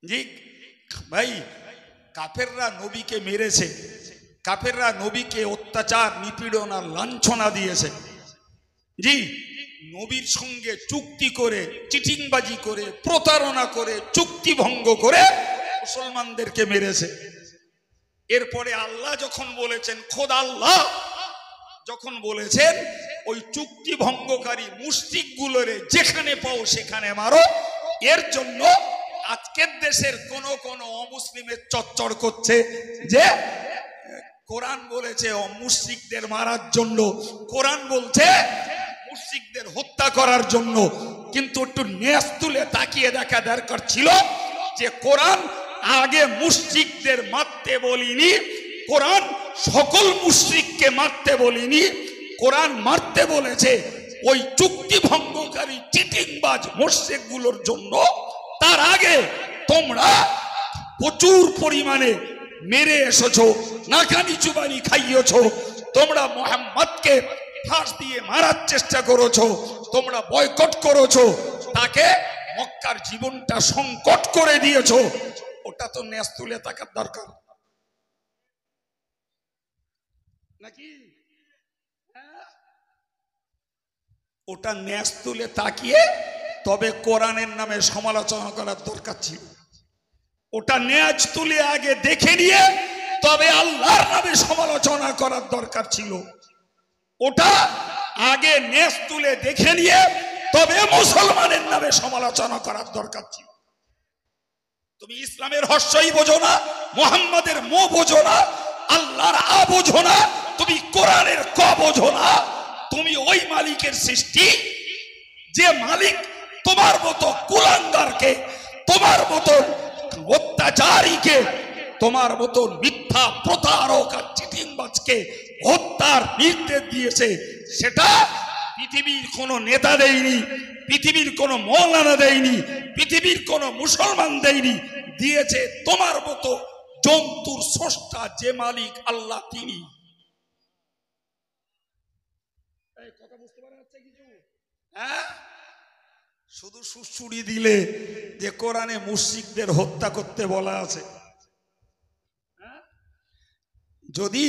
জি ভাই, কাফেররা নবীকে মেরেছে, কাফেররা নবীকে অত্যাচার, নিপীড়ন আর লাঞ্ছনা দিয়েছে। জি, নবীর সঙ্গে চুক্তি করে, চিটিংবাজি করে, প্রতারণা করে, চুক্তি ভঙ্গ করে মুসলমানদেরকে মেরেছে। এরপরে আল্লাহ যখন বলেছেন, খোদা আল্লাহ যখন বলেছেন ওই চুক্তি ভঙ্গকারী মুশরিকগুলোরে যেখানে পাও সেখানে মারো, এর জন্য আজকের দেশের কোন কোন অমুসলিমের চচ্চড় করছে যে কোরআন বলেছে মুশরিকদের মারার জন্য, কোরআন বলছে মুশরিকদের হত্যা করার জন্য। কিন্তু একটু নেস তুলে তাকিয়ে দেখা দরকার ছিল যে কোরআন আগে মুশরিকদের মারতে বলিনি, কোরআন সকল মুশরিককে মারতে বলিনি, কোরআন মারতে বলেছে ওই চুক্তি ভঙ্গকারী চিটিংবাজ মুশরিকগুলোর জন্য। তার আগে তোমরা প্রচুর পরিমাণে মেরে এসেছো, নাকানি চুবানি খাইয়েছো, তোমরা মুহাম্মদকে ফাঁস দিয়ে মারার চেষ্টা করেছো, তোমরা বয়কট করেছো, তাকে মক্কার জীবনটা সংকট করে দিয়েছো। ওটা তো নেস তুলে থাকার দরকার নাকি? ওটা নেস তুলে তাকিয়ে তবে কোরআনের নামে সমালোচনা করার দরকার ছিল। ওটা নেজ তুলে আগে দেখে নিয়ে তবে আল্লাহর নামে সমালোচনা করার দরকার ছিল। ওটা আগে নেজ তুলে দেখে নিয়ে তবে মুসলমানের নামে সমালোচনা করার দরকার ছিল। তুমি ইসলামের হর্ষই বোঝো না, মুহাম্মাদের মো বোঝো না, আল্লাহর আ বোঝো না, তুমি কোরআনের ক বোঝো না। তুমি ওই মালিকের সৃষ্টি যে মালিক তোমার মতো কুলাঙ্গারকে, তোমার মতো অত্যাচারীকে, তোমার মতো মিথ্যা প্রতারক আর চিটিংবাজকে হত্যার নির্দেশ দিয়েছে, সেটা পৃথিবীর কোনো নেতা দেয়নি, পৃথিবীর কোনো মৌলানা দেয়নি, পৃথিবীর কোনো মুসলমান দেয়নি, দিয়েছে তোমার মতো জন্তুর স্রষ্টা যে মালিক আল্লাহ, তিনি। কথা বুঝতে পারা যাচ্ছে কিছু? হ্যাঁ, শুধু সুড়সুড়ি দিলে যে কোরআনে মুশরিকদের হত্যা করতে বলা আছে। যদি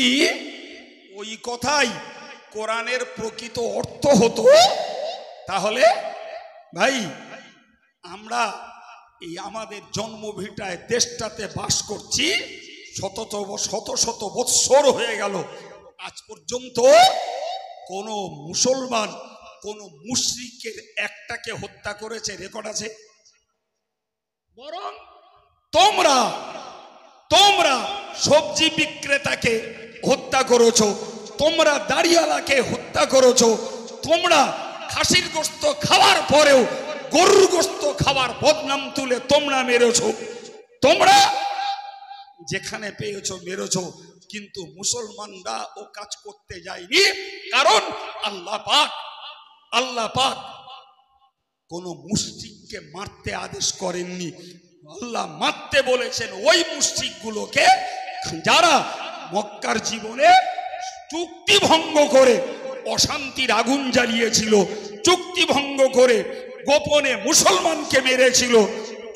ওই কথাই কোরআনের প্রকৃত অর্থ হতো তাহলে ভাই আমরা এই আমাদের জন্মভিটায় দেশটাতে বাস করছি, শত শত বৎসর হয়ে গেল, আজ পর্যন্ত কোন মুসলমান কোন মুশরিকের একটাকে হত্যা করেছে রেকর্ড আছে? বরং তোমরা তোমরা সবজি বিক্রেতাকে হত্যা করেছো, তোমরা দাড়িওয়ালাকে হত্যা করেছো, তোমরা খাসির গোশত খাওয়ার পরেও গরুর গোশত খাওয়ার বদনাম তুলে তোমরা মেরেছো, তোমরা যেখানে পেয়েছো মেরেছো। কিন্তু মুসলমানরা ও কাজ করতে যায়নি, কারণ আল্লাহ পাক কোন মুশরিককে মারতে আদেশ করেননি। আল্লাহ মারতে বলেছেন ওই মুশরিকগুলোকে যারা মক্কার জীবনে চুক্তি ভঙ্গ করে অশান্তির আগুন জ্বালিয়েছিল, চুক্তি ভঙ্গ করে গোপনে মুসলমানকে মেরেছিল,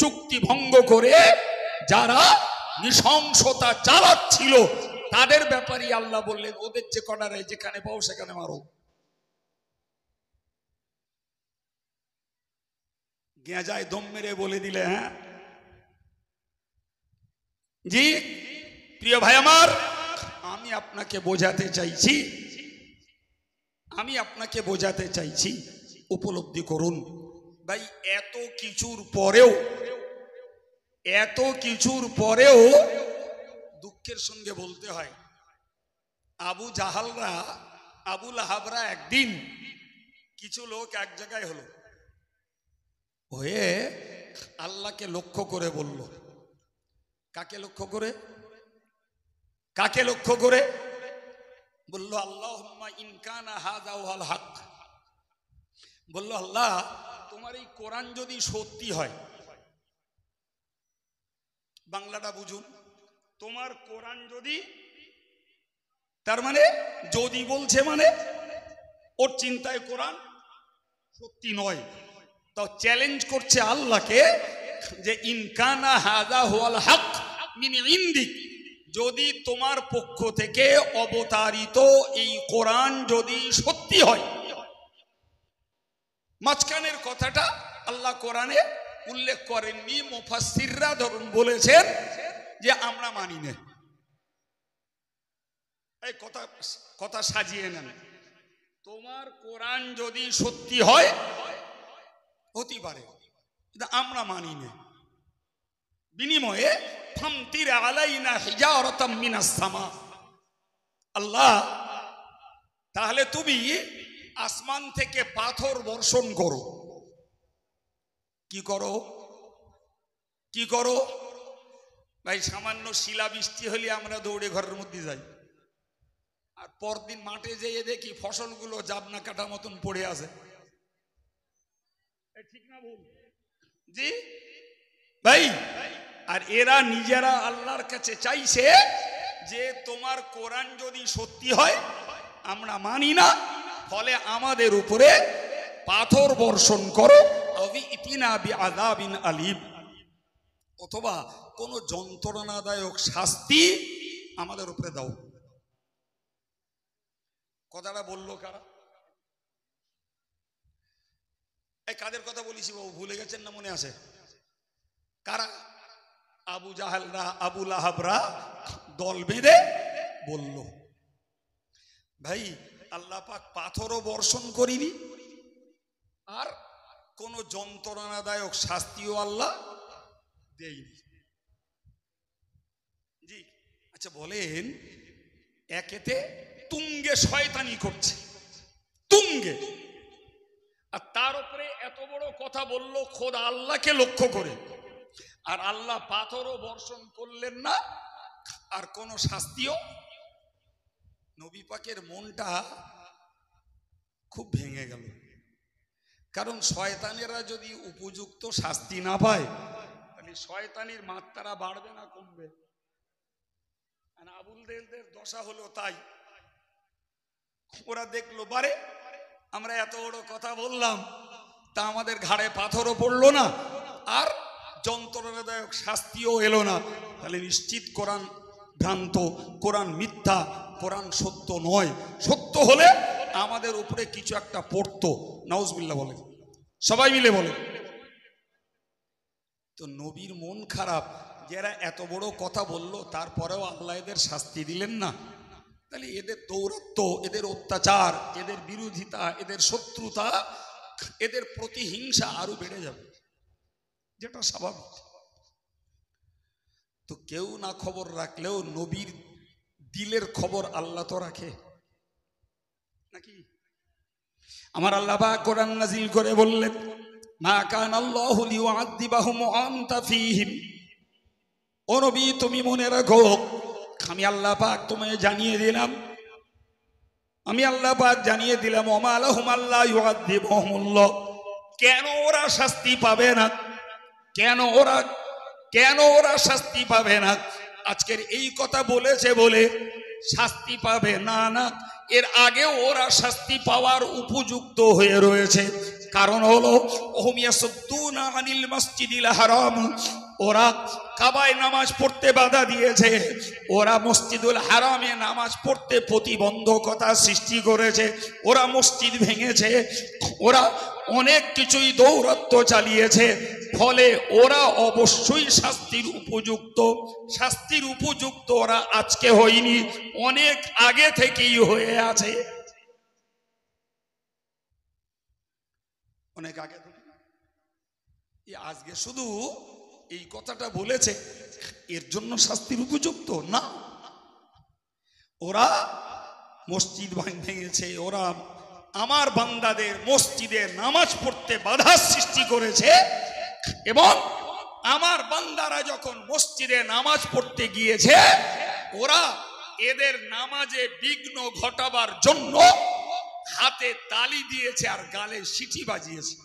চুক্তি ভঙ্গ করে যারা নৃশংসতা চালাচ্ছিল, তাদের ব্যাপারে আল্লাহ বললেন ওদের যে কটারে যেখানে পাও সেখানে মারো। গেঁজায় দম মেরে বলে দিলে। হ্যাঁ জি প্রিয় ভাই আমার, আমি আপনাকে বোঝাতে চাইছি উপলব্ধি করুন ভাই, এত কিছুর পরেও দুঃখের সঙ্গে বলতে হয়, আবু জাহালরা, আবু লাহাবরা একদিন কিছু লোক এক জায়গায় হয়ে আল্লাহকে লক্ষ্য করে বলল। কাকে লক্ষ্য করে বলল? আল্লাহুম্মা ইন কানা হাযা ওয়াল হক, বলল আল্লাহ তোমার এই কোরআন যদি সত্যি হয়, বাংলাটা বুঝুন, তোমার কোরআন যদি, তার মানে যদি বলছে মানে ওর চিন্তায় কোরআন সত্যি নয়, তো চ্যালেঞ্জ করছে আল্লাহকে, যে ইনকানা হাযা হুয়াল হক মিন ইনদিক, যদি তোমার পক্ষ থেকে অবতারিত এই কোরআন যদি সত্যি হয়। মাঝখানের কথাটা আল্লাহ কোরআনে উল্লেখ করেননি, মুফাসসিররা ধরুন বলেছেন যে আমরা মানি না। এই কথা সাজিয়ে নেন, তোমার কোরআন যদি সত্যি হয় হতে পারে, কিন্তু আমরা মানি না। বিনিময়ে ফামতির আলাইনা হিজারাতাম মিনাস সামা, আল্লাহ তাহলে তুমি আসমান থেকে পাথর বর্ষণ করো। কি করো? কি করো ভাই? সামান্য শিলা বৃষ্টি হলে আমরা দৌড়ে ঘরের মধ্যে যাই, আর পরদিন মাঠে যেয়ে দেখি ফসলগুলো জাবনা কাটা মতন পড়ে আছে। ঠিক না ভুল? জি ভাই। আর এরা নিজেরা আল্লাহর কাছে চাইছে যে তোমার কোরআন যদি সত্যি হয়, আমরা মানি না, ফলে আমাদের উপরে পাথর বর্ষণ করো, ইতিনা বিআযাবিন আলীম, অথবা কোন যন্ত্রণাদায়ক শাস্তি আমাদের উপরে দাও। কথাটা বললো কারা? এই কাদের কথা বলেছি বাবু, ভুলে গেছেন না? মনে আছে কারা? আবু জাহালরা, আবু লাহাবরা দল বেঁধে বলল, ভাই আল্লাহ পাক পাথরও বর্ষণ করিনি, আর কোন যন্ত্রণাদায়ক শাস্তিও আল্লাহ দেয়নি। জি আচ্ছা, বলেন একেতে তুঙ্গে শয়তানি করছে, তুঙ্গে, আর তার উপরে এত বড় কথা বললো খোদা আল্লাহকে লক্ষ্য করে, আর আল্লাহ পাথরও বর্ষণ করলেন না, আর কোন শাস্তিও। নবী পাকের মনটা খুব ভেঙে গেল, কারণ শয়তানেরা যদি উপযুক্ত শাস্তি না পায়, তাহলে শয়তানির মাত্রা বাড়বে না কমবে? আবুল জেহেলদের দশা হলো তাই। ওরা দেখলো বারে আমরা এত বড় কথা বললাম, তা আমাদের ঘাড়ে পাথরও পড়লো না, আর যন্ত্রণাদায়ক শাস্তিও এলো না, তাহলে নিশ্চিত কোরআন ভ্রান্ত, কোরআন মিথ্যা, কোরআন সত্য নয়। সত্য হলে আমাদের উপরে কিছু একটা পড়তো। নাউজুবিল্লাহ বলে, সবাই মিলে বলে। তো নবীর মন খারাপ, যারা এত বড় কথা বললো, তারপরেও আল্লাহ এদের শাস্তি দিলেন না, তাহলে এদের দৌরাত্ম্য, এদের অত্যাচার, এদের বিরোধিতা, এদের শত্রুতা, এদের প্রতিহিংসা আরো বেড়ে যাবে, যেটা স্বাভাবিক। তো কেউ না খবর রাখলেও নবীর দিলের খবর আল্লাহ তো রাখে নাকি? আমার আল্লাহ পাক কোরআন নাজিল করে বললেন, মা কানা আল্লাহু লিউআযিবাহুম ওয়া আনতা ফীহিম। ও নবী তুমি মনে রাখো, আমি আল্লাহ পাক তোমায় জানিয়ে দিলাম, আমি আল্লাহ পাক জানিয়ে দিলাম, ওমা লাহুম আল্লা ইউআযিবুহুমুল্লাহ, কেন ওরা শাস্তি পাবে না? কেন ওরা শাস্তি পাবে না? আজকের এই কথা বলেছে বলে শাস্তি পাবে না, না, এর আগেও ওরা শাস্তি পাওয়ার উপযুক্ত হয়ে রয়েছে। কারণ হলো ওহুম ইয়াসুদ্দুনা আনিল মসজিদিল হারাম, ওরা কাবায় নামাজ পড়তে বাধা দিয়েছে, ওরা মসজিদুল হারামে নামাজ পড়তে প্রতিবন্ধকতা সৃষ্টি করেছে, ওরা মসজিদ ভেঙেছে, ওরা অনেক কিছুই দৌরাত্ম্য চালিয়েছে, ফলে ওরা অবশ্যই শাস্তির উপযুক্ত ওরা আজকে হয়নি, অনেক আগে থেকেই হয়ে আছে, অনেক আগে থেকে। আজকে শুধু এই কথাটা বলেছে এর জন্য শাস্তির উপযুক্ত না। ওরা মসজিদ ভেঙেছে, ওরা আমার বান্দাদের মসজিদে নামাজ পড়তে বাধা সৃষ্টি করেছে, এবং আমার বান্দারা যখন মসজিদে নামাজ পড়তে গিয়েছে, ওরা এদের নামাজে বিঘ্ন ঘটাবার জন্য হাতে তালি দিয়েছে আর গালে সিটি বাজিয়েছে,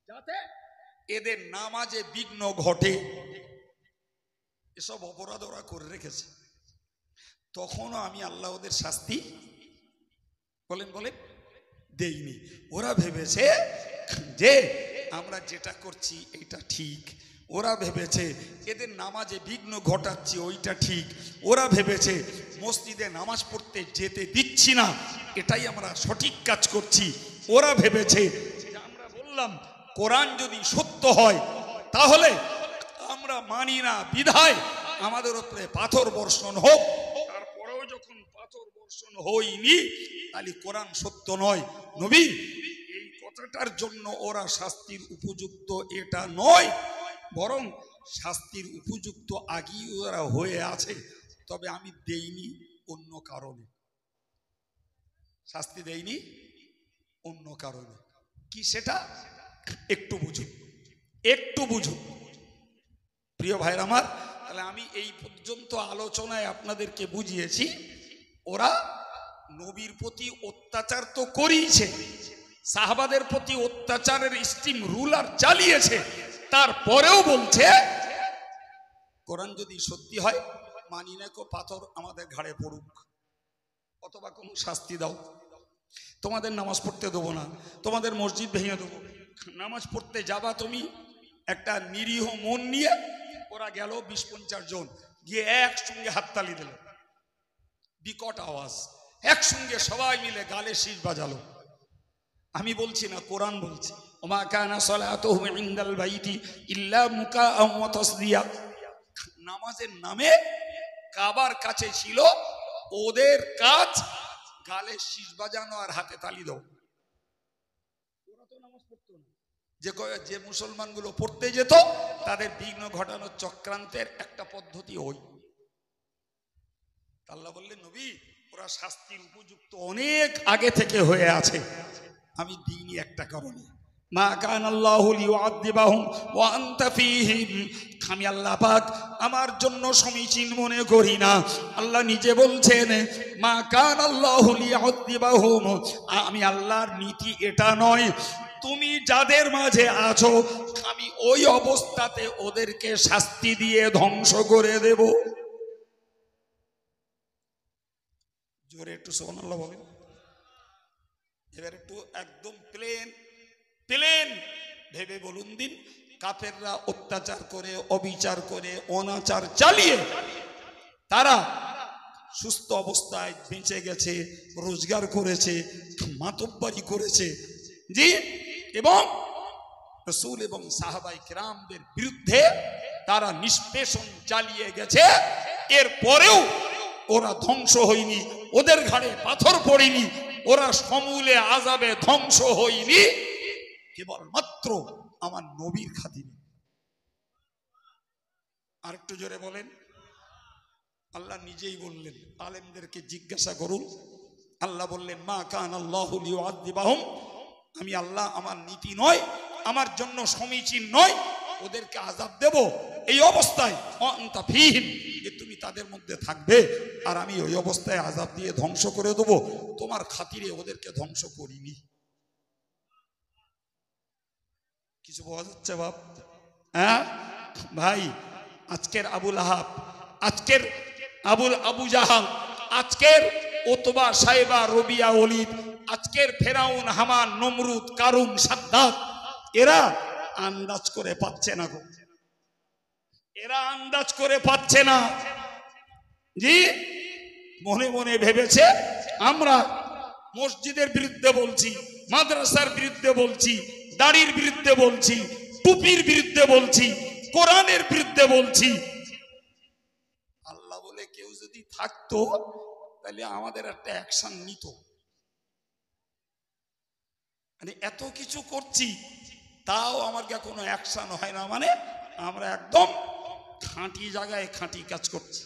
যাতে এদের নামাজে বিঘ্ন ঘটে। এসব অপরাধ ওরা করে রেখেছে। তখনও আমি আল্লাহ ওদের শাস্তি বলেন দেইনি। ওরা ভেবেছে যে আমরা যেটা করছি এটা ঠিক, ওরা ভেবেছে এদের নামাজে বিঘ্ন ঘটাচ্ছি ওইটা ঠিক, ওরা ভেবেছে মসজিদে নামাজ পড়তে যেতে দিচ্ছি না এটাই আমরা সঠিক কাজ করছি, ওরা ভেবেছে যে আমরা বললাম কোরআন যদি সত্য হয় তাহলে আমরা মানি না বিধায় আমাদের উপরে পাথর বর্ষণ হোক। তারপরেও যখন পাথর বর্ষণ হয়নি তাহলে কোরআন সত্য নয়। নবী এই কথাটার জন্য ওরা শাস্তির উপযুক্ত এটা নয়, বরং শাস্তির উপযুক্ত আগেই ওরা হয়ে আছে, তবে আমি দেইনি অন্য কারণে, শাস্তি দেইনি অন্য কারণে। কি সেটা একটু বুঝুন, একটু বুঝুন প্রিয় ভাইরা আমার। তাহলে আমি এই পর্যন্ত আলোচনায় আপনাদেরকে বুঝিয়েছি ওরা নবীর প্রতি অত্যাচার তো করিয়েছে, সাহাবাদের প্রতি অত্যাচারের স্টিম রুলার চালিয়েছে, তারপরেও বলছে কোরআন যদি সত্যি হয় মানি না কো পাথর আমাদের ঘাড়ে পড়ুক, অথবা কোনো শাস্তি দাও, তোমাদের নামাজ পড়তে দেবো না, তোমাদের মসজিদ ভেঙে দেবো। নামাজ পড়তে যাবা তুমি একটা নিরীহ মন নিয়ে, ওরা গেল 20-50 জন গিয়ে একসঙ্গে হাততালি দিল, বিকট আওয়াজ, একসঙ্গে সবাই মিলে গালে শীষ বাজালো। আমি বলছি না, কোরআন বলছে ওমা কানা সালাতুহুম ইনদাল বাইতি ইল্লা মুকাআ ওয়া তাসদিয়া। নামাজের নামে কাবার কাছে ছিল ওদের কাজ গালে শীষ বাজানো আর হাতে তালি দাও। ওরা তো নামাজ পড়তো না, যে মুসলমানগুলো পড়তে যেত তাদের বিঘ্ন ঘটানোর চক্রান্তের একটা পদ্ধতি ওই। আল্লাহ বললেন নবী ওরা শাস্তির উপযুক্ত অনেক আগে থেকে হয়ে আছে, আমি দিইনি একটা কারণে। মা কান আল্লাহু লিউআযিবাহুম ওয়া আনতা ফীহিম, আমি আল্লাহ পাক আমার জন্য সমীচীন মনে করি না। আল্লাহ নিজে বলছেন মা কান আল্লাহু লিউআযিবাহুম, আমি আল্লাহর নীতি এটা নয় তুমি যাদের মাঝে আছো আমি ওই অবস্থাতে ওদেরকে শাস্তি দিয়ে ধ্বংস করে দেব। জোরে একটু সুবহানাল্লাহ বলেন। এবার একটু একদম প্লেন ভেবে বলুন দিন, কাফেররা অত্যাচার করে, অবিচার করে, অনাচার চালিয়ে তারা সুস্থ অবস্থায় বেঁচে গেছে, রোজগার করেছে, মাতব্বরি করেছে, জি, এবং রাসূল এবং সাহাবায়ে কেরামদের বিরুদ্ধে তারা নিষ্পেষণ চালিয়ে গেছে, এরপরেও ওরা ধ্বংস হয়নি, ওদের ঘাড়ে পাথর পড়েনি, ওরা সমূলে আযাবে ধ্বংস হয়নি, কেবলমাত্র আমার নবীর খাতিরে। আর একটু জোরে বলেন। আল্লাহ নিজেই বললেন, আলেমদেরকে জিজ্ঞাসা করুন, আল্লাহ বললেন মা কান আল্লাহু লিউআযিবাহুম, আমি আল্লাহ আমার নীতি নয়, আমার জন্য সমীচীন নয় ওদেরকে আযাব দেব এই অবস্থায় আনতা ফীহিম, যে তুমি তাদের মধ্যে থাকবে আর আমি ওই অবস্থায় আযাব দিয়ে ধ্বংস করে দেব, তোমার খাতিরে ওদেরকে ধ্বংস করিনি। কিছু বোঝা যাচ্ছে বাপ? হ্যাঁ ভাই, আজকের আবু লাহাব, আজকের আবু জাহাল, আজকের ওতবা সাইবা রবিয়া ওলিদ, আজকের ফেরাউন হামান নমরুদ কারুন সাদ্দাত, এরা আন্দাজ করে পাচ্ছে না গো, এরা আন্দাজ করে পাচ্ছে না। জি, মনে মনে ভেবেছে আমরা মসজিদের বিরুদ্ধে বলছি, মাদ্রাসার বিরুদ্ধে বলছি, দাড়ির বিরুদ্ধে বলছি, টুপির বিরুদ্ধে বলছি, কোরআনের বিরুদ্ধে বলছি। আল্লাহ বলে কেউ যদি থাকতো তাহলে আমাদের একটা অ্যাকশন নিত। মানে এত কিছু করছি তাও আমার কোনো অ্যাকশন হয় না, মানে আমরা একদম খাঁটি জায়গায় খাঁটি কাজ করছি।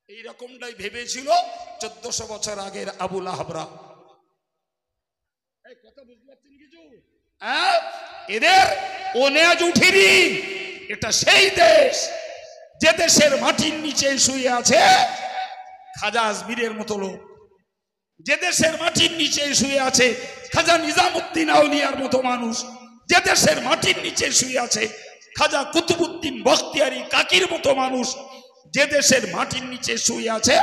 এইরকমটাই ভেবেছিল 1400 বছর আগের আবু লাহাবরা। কথা বুঝতে পারছেন কিছু? এদের ওনেজ উঠিনি। এটা সেই দেশ যে দেশের মাটির নিচে শুয়ে আছে খাজা আজমিরের মতো লোক, যে দেশের মাটির নিচে শুয়ে আছে খাজা নিজামুদ্দিন আউলিয়ার মতো মানুষ, যে দেশের মাটির নিচে শুয়ে আছে খাজা কুতুবউদ্দিন বখতিয়ারি কাকির মতো মানুষ, যে দেশের মাটির নিচে শুয়ে আছে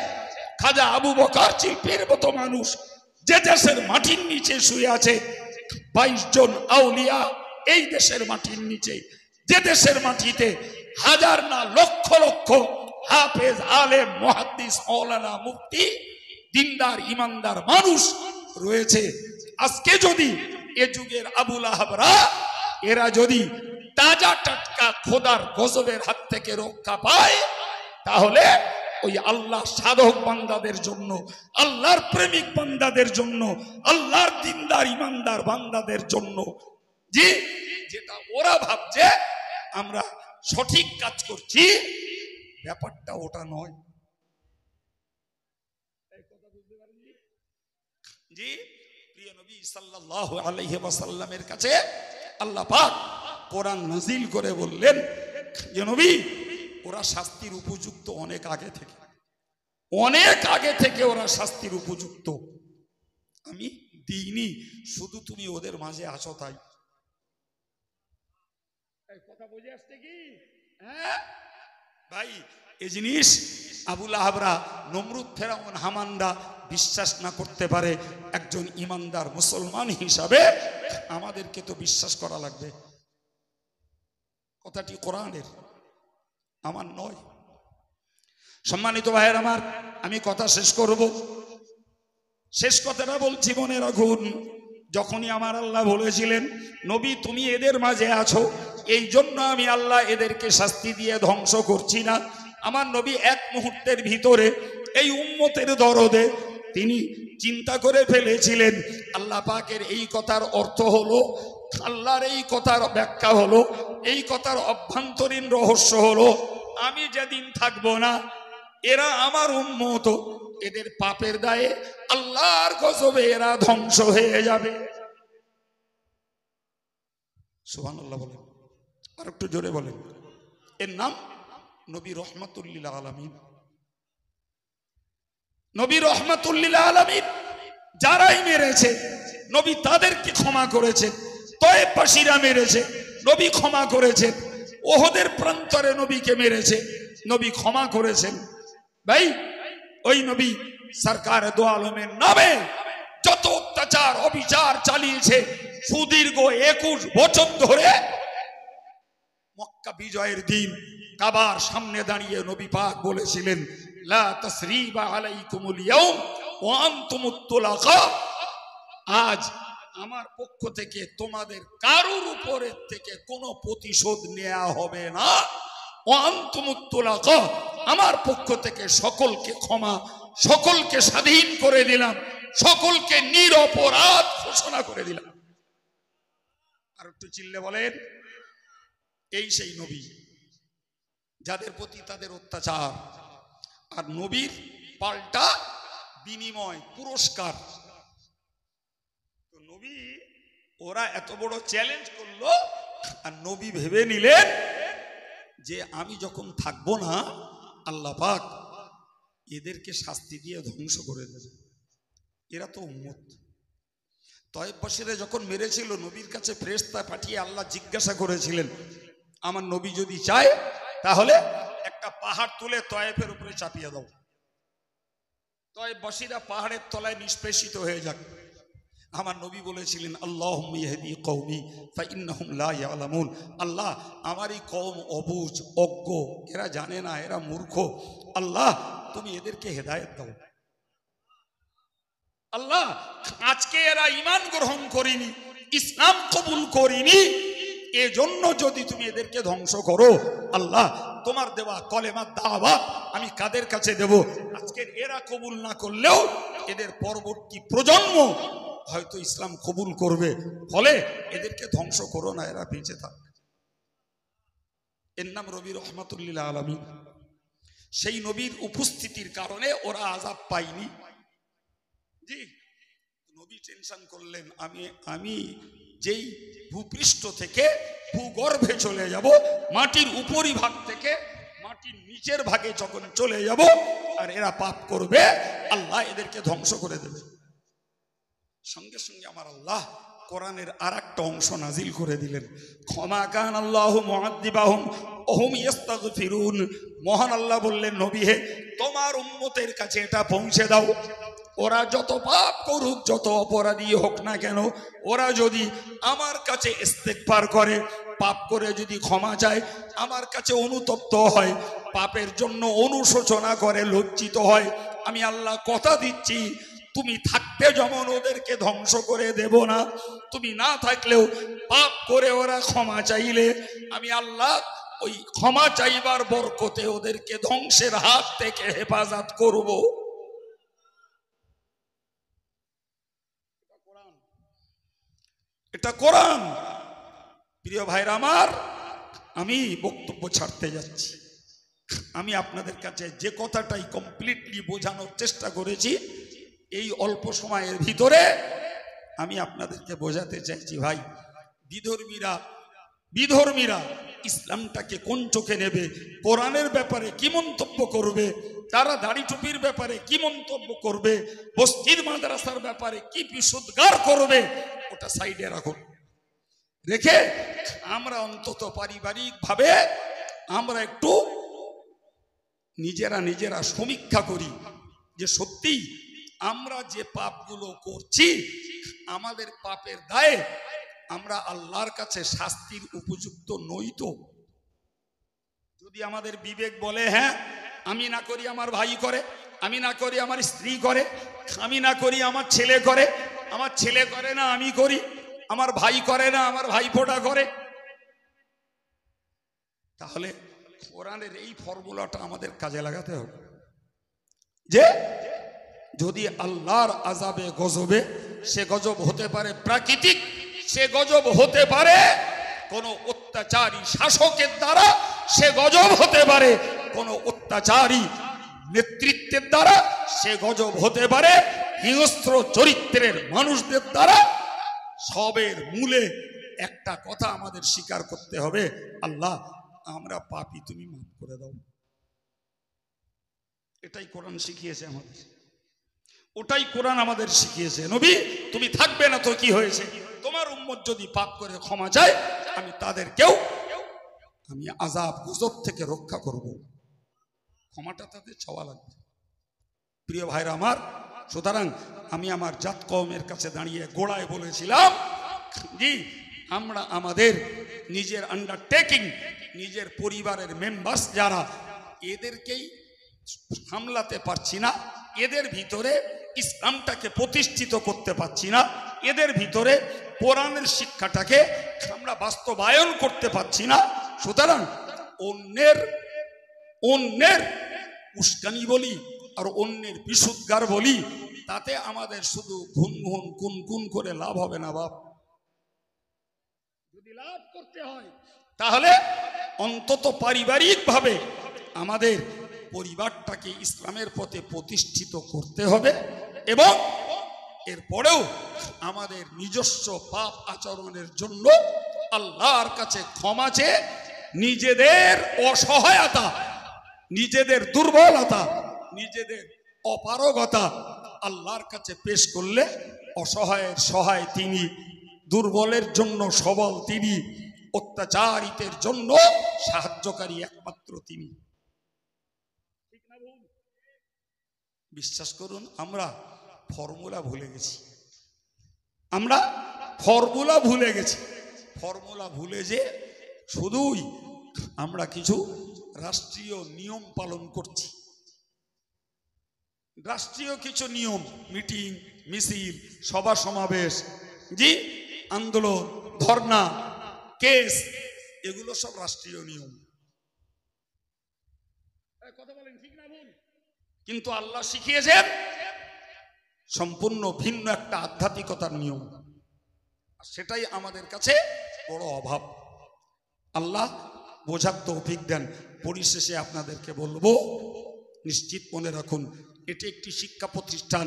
খাজা আবু বকর চিলপির মতো মানুষ, যে দেশের মাটির নিচে শুয়ে আছে 22 জন আউলিয়া এই দেশের মাটির নিচে, যে দেশের মাটিতে হাজার না লক্ষ লক্ষ হাফেজ, আলেম, মুহাদ্দিস, মাওলানা, মুফতি, দিনদার, ইমানদার মানুষ রয়েছে, আজকে যদি এ যুগের আবুল আহাবরা এরা যদি তাজা টাটকা খোদার গজবের হাত থেকে রক্ষা পায়, তাহলে ওই আল্লাহ সাধক বান্দাদের জন্য, আল্লাহর প্রেমিক বান্দাদের জন্য, আল্লাহর দিনদার ইমানদার বান্দাদের জন্য যে যেটা ওরা ভাবছে আমরা সঠিক কাজ করছি, ব্যাপারটা ওটা নয়। জি, প্রিয় নবী সাল্লাল্লাহু আলাইহি ওয়াসাল্লামের কাছে আল্লাহ পাক কোরআন নাজিল করে বললেন যে নবী, ওরা শাস্তির উপযুক্ত অনেক আগে থেকে, অনেক আগে থেকে ওরা শাস্তির উপযুক্ত, আমি দিইনি, শুধু তুমি ওদের মাঝে আছো তাই। কথা বুঝে আসছে কি? হ্যাঁ ভাই, এই জিনিস আবুল আহাবরা, নমরুদ, ফেরাউন, হামানরা বিশ্বাস না করতে পারে, একজন ইমানদার মুসলমান হিসাবে আমাদেরকে তো বিশ্বাস করা লাগবে। কথাটি কোরআনের, আমার নয়। সম্মানিত ভাইয়ের আমার, আমি কথা শেষ করব। শেষ কথাটা বলছি, মনে রাখুন, যখনই আমার আল্লাহ বলেছিলেন নবী তুমি এদের মাঝে আছো, এই জন্য আমি আল্লাহ এদেরকে শাস্তি দিয়ে ধ্বংস করছি না। আমার নবী এক মুহূর্তের ভিতরে এই উম্মতের দরদে তিনি চিন্তা করে ফেলেছিলেন, আল্লাহ পাকের এই কথার অর্থ হলো, আল্লাহর এই কথার ব্যাখ্যা হলো, এই কথার অভ্যন্তরীণ রহস্য হলো, আমি যেদিন থাকবো না এরা আমার উম্মত, এদের পাপের দায়ে আল্লাহর গজবে এরা ধ্বংস হয়ে যাবে। সুবহানাল্লাহ বলেন, আর একটু জোরে বলেন। এর নাম নবী রহমাতুল লিল আলামিন। নবী রহমাতুল লিল আলামিন যারাই মেরেছে নবী তাদেরকে ক্ষমা করেছেন। তয়েববাসীরা মেরেছে, নবী ক্ষমা করেছেন। ওহদের প্রান্তরে নবীকে মেরেছে, নবী ক্ষমা করেছেন। ভাই, ওই নবী সরকার দো আলমের নামে যত অত্যাচার অবিচার চালিয়েছে, সুদীর্ঘ 21 বছর ধরে, মক্কা বিজয়ের দিন কাবার সামনে দাঁড়িয়ে নবী পাক বলেছিলেন, লা তাসরিবা আলাইকুমুল ইয়াউম ওয়া আনতুমুত তুলাকা, আজ আমার পক্ষ থেকে তোমাদের কারোর উপরের থেকে কোনো প্রতিশোধ নেওয়া হবে না। ওয়া আনতুমুত তুলাকা, আমার পক্ষ থেকে সকলকে ক্ষমা, সকলকে স্বাধীন করে দিলাম, সকলকে নিরপরাধ ঘোষণা করে দিলাম। আর একটু চিল্লে বলেন, এই সেই নবী যাদের প্রতি তাদের অত্যাচার, আর নবীর পাল্টা বিনিময় পুরস্কার। তো নবী, ওরা এত বড় চ্যালেঞ্জ করলো, আর নবী ভেবে নিলেন যে আমি যখন থাকবো না আল্লাহ পাক এদেরকে শাস্তি দিয়ে ধ্বংস করে দেবে, এরা তো উম্মত। তয়েববাসীরা যখন মেরেছিল, নবীর কাছে ফেরেশতা পাঠিয়ে আল্লাহ জিজ্ঞাসা করেছিলেন, আমার নবী যদি চায় তাহলে একটা পাহাড় তুলে তয়েফের উপরে চাপিয়ে দাও, তয়েববাসীরা পাহাড়ের তলায় নিষ্পেষিত হয়ে যাক। আমার নবী বলেছিলেন, আল্লাহুম্মা ইয়াহদি কওমি ফাইন্নাহুম লা ইয়ালামুন, আল্লাহ আমারই কওম অবুঝ, অজ্ঞ, এরা জানে না, এরা মূর্খ, আল্লাহ তুমি এদেরকে হেদায়েত দাও। আল্লাহ আজকে এরা ঈমান গ্রহণ করেনি, ইসলাম কবুল করেনি, এজন্য যদি তুমি এদেরকে ধ্বংস করো, আল্লাহ তোমার দেওয়া কলেমার দাওয়াত আমি কাদের কাছে দেব? আজকের এরা কবুল না করলেও এদের পরবর্তী প্রজন্ম হয়তো ইসলাম কবুল করবে, ফলে এদেরকে ধ্বংস করো না, এরা বেঁচে থাক। এর নাম নবী রহমাতুল লিল আলামিন। সেই নবীর উপস্থিতির কারণে ওরা আযাব পায়নি। জি, নবী টেনশন করলেন, আমি যেই ভূপৃষ্ঠ থেকে ভূগর্ভে চলে যাব, মাটির উপরিভাগ থেকে মাটির নিচের ভাগে যখন চলে যাব, আর এরা পাপ করবে, আল্লাহ এদেরকে ধ্বংস করে দেবে। সঙ্গে সঙ্গে আমার আল্লাহ কোরআনের আর একটা অংশ নাজিল করে দিলেন, ক্ষমা কান আল্লাহু মুআদ্দিবাহুম ওয়া হুম ইস্তাগফিরুন। মহান আল্লাহ বললেন, নবী হে, তোমার উম্মতের কাছে এটা পৌঁছে দাও, ওরা যত পাপ করুক, যত অপরাধী হোক না কেন, ওরা যদি আমার কাছে ইস্তেগফার করে, পাপ করে যদি ক্ষমা চায়, আমার কাছে অনুতপ্ত হয়, পাপের জন্য অনুশোচনা করে, লজ্জিত হয়, আমি আল্লাহ কথা দিচ্ছি তুমি থাকতে যেমন ওদেরকে ধ্বংস করে দেব না, তুমি না থাকলেও পাপ করে ওরা ক্ষমা চাইলে আমি আল্লাহ ওই ক্ষমা চাইবার বরকতে ওদেরকে ধ্বংসের হাত থেকে হেফাজত করব। এটা কোরআন। প্রিয় ভাইরা আমার, আমি বক্তব্য ছাড়তে যাচ্ছি। আমি আপনাদের কাছে যে কথাটাই কমপ্লিটলি বোঝানোর চেষ্টা করেছি এই অল্প সময়ের ভিতরে, আমি আপনাদেরকে বোঝাতে চাইছি ভাই, বিধর্মীরা ইসলামটাকে কোন চোখে নেবে, কোরআনের ব্যাপারে কি মন্তব্য করবে, তারা দাড়ি টুপির ব্যাপারে কি মন্তব্য করবে, মসজিদ মাদ্রাসার ব্যাপারে কি বিশুদ্ধার করবে, ওটা সাইডে রাখুন। রেখে আমরা অন্তত পারিবারিক ভাবে আমরা একটু নিজেরা সমীক্ষা করি যে সত্যি আমরা যে পাপগুলো করছি, আমাদের পাপের দায়ে আমরা আল্লাহর কাছে শাস্তির উপযুক্ত নই তো? যদি আমাদের বিবেক বলে হ্যাঁ, আমি না করি আমার ভাই করে, আমি না করি আমার স্ত্রী করে, আমি না করি আমার ছেলে করে, আমার ছেলে করে না আমি করি, আমার ভাই করে না আমার ভাইফোঁটা করে, তাহলে কোরআনের এই ফর্মুলাটা আমাদের কাজে লাগাতে হবে যে যদি আল্লাহর আযাবে গজবে, সে গজব হতে পারে প্রাকৃতিক, সে গজব হতে পারে কোন অত্যাচারী শাসকের দ্বারা, সে গজব হতে পারে কোন অত্যাচারী নেতৃত্বের দ্বারা, সে গজব হতে পারে হিংস্র চরিত্রের মানুষদের দ্বারা। সবের মূলে একটা কথা আমাদের স্বীকার করতে হবে, আল্লাহ আমরা পাপী, তুমি মাফ করে দাও। এটাই কোরআন শিখিয়েছে আমাদের, ওটাই কোরআন আমাদের শিখিয়েছে। নবী তুমি থাকবে না তো কি হয়েছে, তোমার উম্মত যদি পাপ করে ক্ষমা চায়, আমি তাদেরকেও আমি আযাব গজব থেকে রক্ষা করব। ক্ষমাটা তাদের চাওয়া লাগবে। প্রিয় ভাইরা আমার, সুতরাং আমি আমার জাত কওমের কাছে দাঁড়িয়ে গোড়ায় বলেছিলাম জি আমরা আমাদের নিজের আন্ডারটেকিং, নিজের পরিবারের মেম্বার্স যারা, এদেরকেই সামলাতে পারছি না, এদের ভিতরে ইসলামটাকে প্রতিষ্ঠিত করতে পারছি না, এদের ভিতরে কোরআনের শিক্ষাটাকে আমরা বাস্তবায়ন করতে পারছি না। সুতরাং অন্যের উস্কানি বলি আর অন্যের বিশুদ্ধার বলি, তাতে আমাদের শুধু গুনগুন করে লাভ হবে না বাপ। যদি লাভ করতে হয় তাহলে অন্তত পারিবারিক ভাবে আমাদের পরিবারটাকে ইসলামের পথে প্রতিষ্ঠিত করতে হবে, এবং এরপরেও আমাদের নিজস্ব পাপ আচরণের জন্য আল্লাহর কাছে ক্ষমা চেয়ে নিজেদের অসহায়তা, নিজেদের দুর্বলতা, নিজেদের অপারগতা আল্লাহর কাছে পেশ করলে অসহায়ের সহায় তিনি, দুর্বলের জন্য সবল তিনি, অত্যাচারিতের জন্য সাহায্যকারী একমাত্র তিনি। বিশ্বাস করুন, আমরা ফর্মুলা ভুলে গেছি, ফর্মুলা ভুলে যে শুধুই আমরা কিছু রাষ্ট্রীয় নিয়ম পালন করছি। রাষ্ট্রীয় কিছু নিয়ম, মিটিং মিছিল, সভা সমাবেশ, জি আন্দোলন, ধর্ণা, কেস, এগুলো সব রাষ্ট্রীয় নিয়ম। কথা বলেন ঠিক না ভুল? কিন্তু আল্লাহ শিখিয়েছেন সম্পূর্ণ ভিন্ন একটা আধ্যাত্মিকতার নিয়ম, সেটাই আমাদের কাছে বড় অভাব। আল্লাহ বোঝার তৌফিক দেন। পরিশেষে আপনাদেরকে বলবো, নিশ্চিত মনে রাখুন, এটি একটি শিক্ষা প্রতিষ্ঠান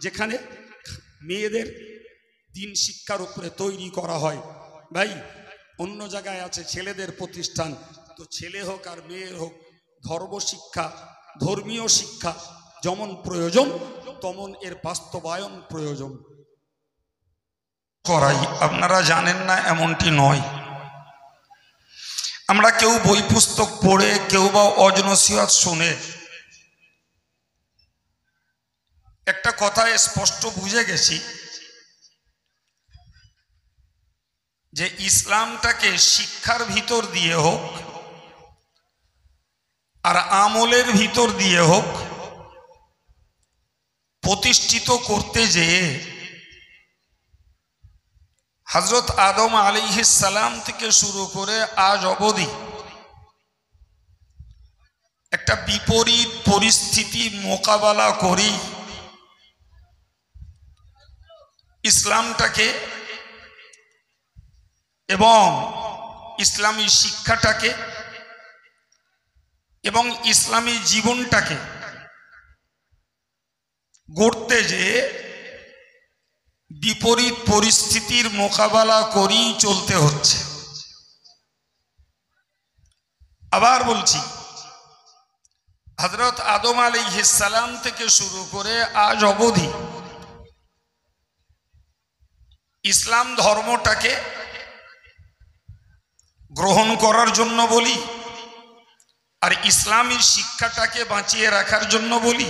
যেখানে মেয়েদের দিন শিক্ষার উপরে তৈরি করা হয়। ভাই, অন্য জায়গায় আছে ছেলেদের প্রতিষ্ঠান, তো ছেলে হোক আর মেয়ে হোক, ধর্মশিক্ষা, ধর্মীয় শিক্ষা যেমন প্রয়োজন, তেমন এর বাস্তবায়ন প্রয়োজন। করাই আপনারা জানেন না এমনটি নয়। আমরা কেউ বই পুস্তক পড়ে, কেউ বা অজ নসিহত শুনে একটা কথা স্পষ্ট বুঝে গেছি যে ইসলামটাকে শিক্ষার ভিতর দিয়ে হোক আর আমলের ভিতর দিয়ে হোক প্রতিষ্ঠিত করতে যেয়ে হযরত আদম আলাইহিস সালাম থেকে শুরু করে আজ অবধি একটা বিপরীত পরিস্থিতি মোকাবেলা করি ইসলামটাকে এবং ইসলামী শিক্ষাটাকে এবং ইসলামী জীবনটাকে গড়তে যে বিপরীত পরিস্থিতির মোকাবেলা করেই চলতে হচ্ছে। আবার বলছি, হযরত আদম আলাইহিস সালাম থেকে শুরু করে আজ অবধি ইসলাম ধর্মটাকে গ্রহণ করার জন্য বলি আর ইসলামী শিক্ষাটাকে বাঁচিয়ে রাখার জন্য বলি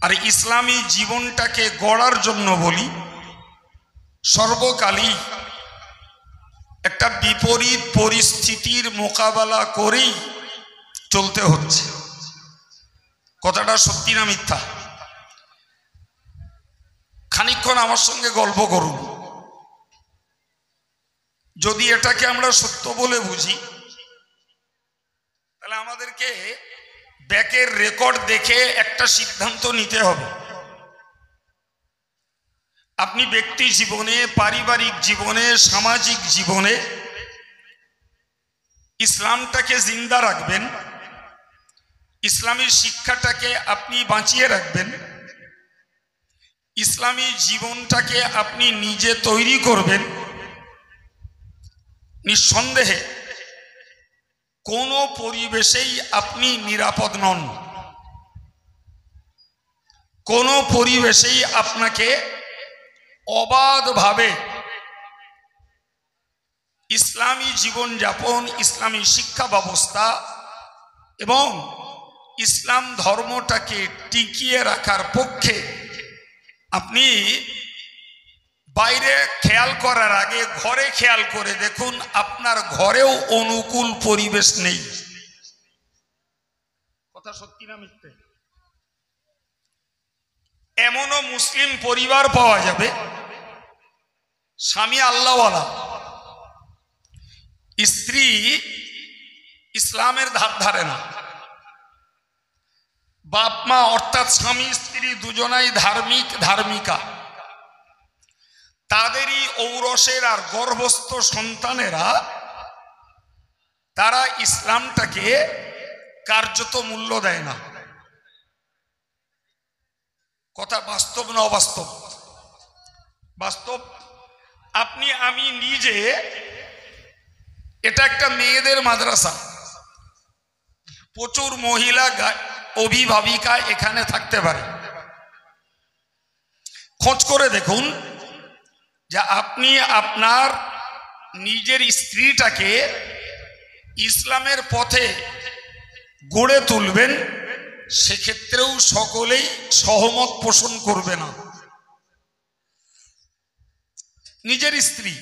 আর ইসলামী জীবনটাকে গড়ার জন্য বলি, সর্বকালই একটা বিপরীত পরিস্থিতির মোকাবেলা করেই চলতে হচ্ছে। কথাটা সত্যি না মিথ্যা? খানিকক্ষণ আমার সঙ্গে গল্প করুন। যদি এটাকে আমরা সত্য বলে বুঝি তাহলে আমাদেরকে ব্যাকের রেকর্ড দেখে একটা সিদ্ধান্ত নিতে হবে। আপনি ব্যক্তি জীবনে, পারিবারিক জীবনে, সামাজিক জীবনে ইসলামটাকে জিন্দা রাখবেন, ইসলামী শিক্ষাটাকে আপনি বাঁচিয়ে রাখবেন, ইসলামী জীবনটাকে আপনি নিজে তৈরি করবেন। নিঃসন্দেহে কোনো পরিবেশেই আপনি নিরাপদ নন, কোনো পরিবেশেই আপনাকে অবাধভাবে ইসলামী জীবনযাপন, ইসলামী শিক্ষা ব্যবস্থা এবং ইসলাম ধর্মটাকে টিকিয়ে রাখার পক্ষে আপনি বাইরে খেয়াল করার আগে ঘরে খেয়াল করে দেখুন, আপনার ঘরেও অনুকূল পরিবেশ নেই। কথা সত্যি না মিথ্যে? এমনও মুসলিম পরিবার পাওয়া যাবে, স্বামী আল্লাহওয়ালা, স্ত্রী ইসলামের ধার ধারে না, বাপ মা অর্থাৎ স্বামী স্ত্রী দুজনাই ধার্মিক ধার্মিকা, তাদেরই ঔরসের আর গর্ভস্থ সন্তানেরা তারা ইসলামটাকে কার্যত মূল্য দেয় না। কথা বাস্তব না অবাস্তব? বাস্তব। আপনি আমি নিজে, এটা একটা মেয়েদের মাদ্রাসা, প্রচুর মহিলা অভিভাবিকা এখানে থাকতে পারে। খোঁজ করে দেখুন যে আপনি আপনার নিজের স্ত্রীটাকে ইসলামের পথে গড়ে তুলবেন, সেক্ষেত্রেও সকলেই সহমত পোষণ করবে না। নিজের স্ত্রী,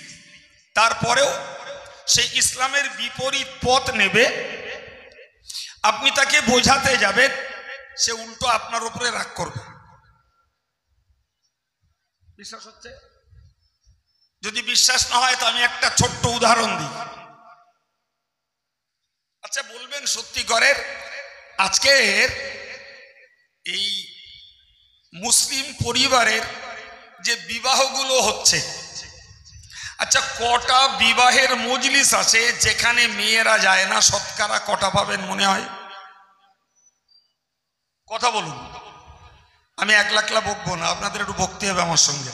তারপরেও সে ইসলামের বিপরীত পথ নেবে, আপনি তাকে বোঝাতে যাবেন, সে উল্টো আপনার উপরে রাগ করবে। বিশ্বাস হচ্ছে? যদি বিশ্বাস না হয় তো আমি একটা ছোট্ট উদাহরণ দিই। আচ্ছা বলবেন সত্যিকারের আজকের এই মুসলিম পরিবারের যে বিবাহগুলো হচ্ছে, আচ্ছা কটা বিবাহের মজলিস আছে যেখানে মেয়েরা যায় না? শতকরা কটা পাবেন মনে হয়? কথা বলুন। আমি একলা বকবো না, আপনাদের একটু বকতে হবে আমার সঙ্গে।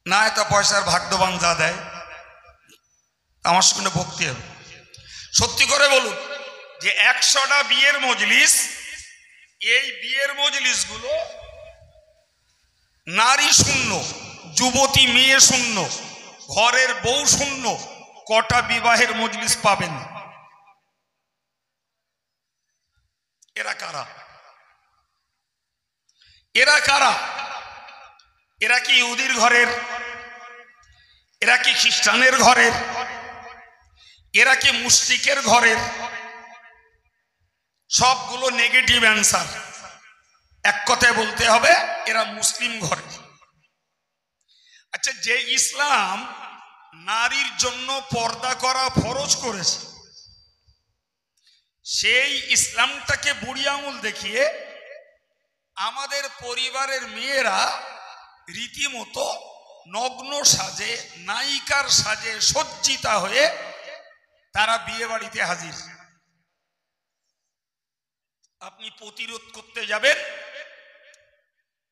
না এত পয়সার ভাগ্যবান যা দেয়, আমার সঙ্গে বকতে হবে। সত্যি করে বলুন যে 100টা বিয়ের মজলিস, এই বিয়ের মজলিসগুলো নারী শূন্য, যুবতী মেয়ে শূন্য, ঘরের বউ শূন্য, কটা বিবাহের মজলিস পাবেন? এরা কারা? এরা কারা? এরা কি ইহুদির ঘরের? এরা কি খ্রিস্টানের ঘরের? এরা কি মুশরিকের ঘরের? সবগুলো নেগেটিভ অ্যান্সার। এক কথায় বলতে হবে এরা মুসলিম ঘরের। আচ্ছা, যে ইসলাম নারীর জন্য পর্দা করা ফরজ করেছে, সেই ইসলামটাকে বুড়ি আঙুল দেখিয়ে আমাদের পরিবারের মেয়েরা রীতিমতো নগ্ন সাজে, নায়িকার সাজে সজ্জিতা হয়ে তারা বিয়ে বাড়িতে হাজির। আপনি প্রতিরোধ করতে যাবেন,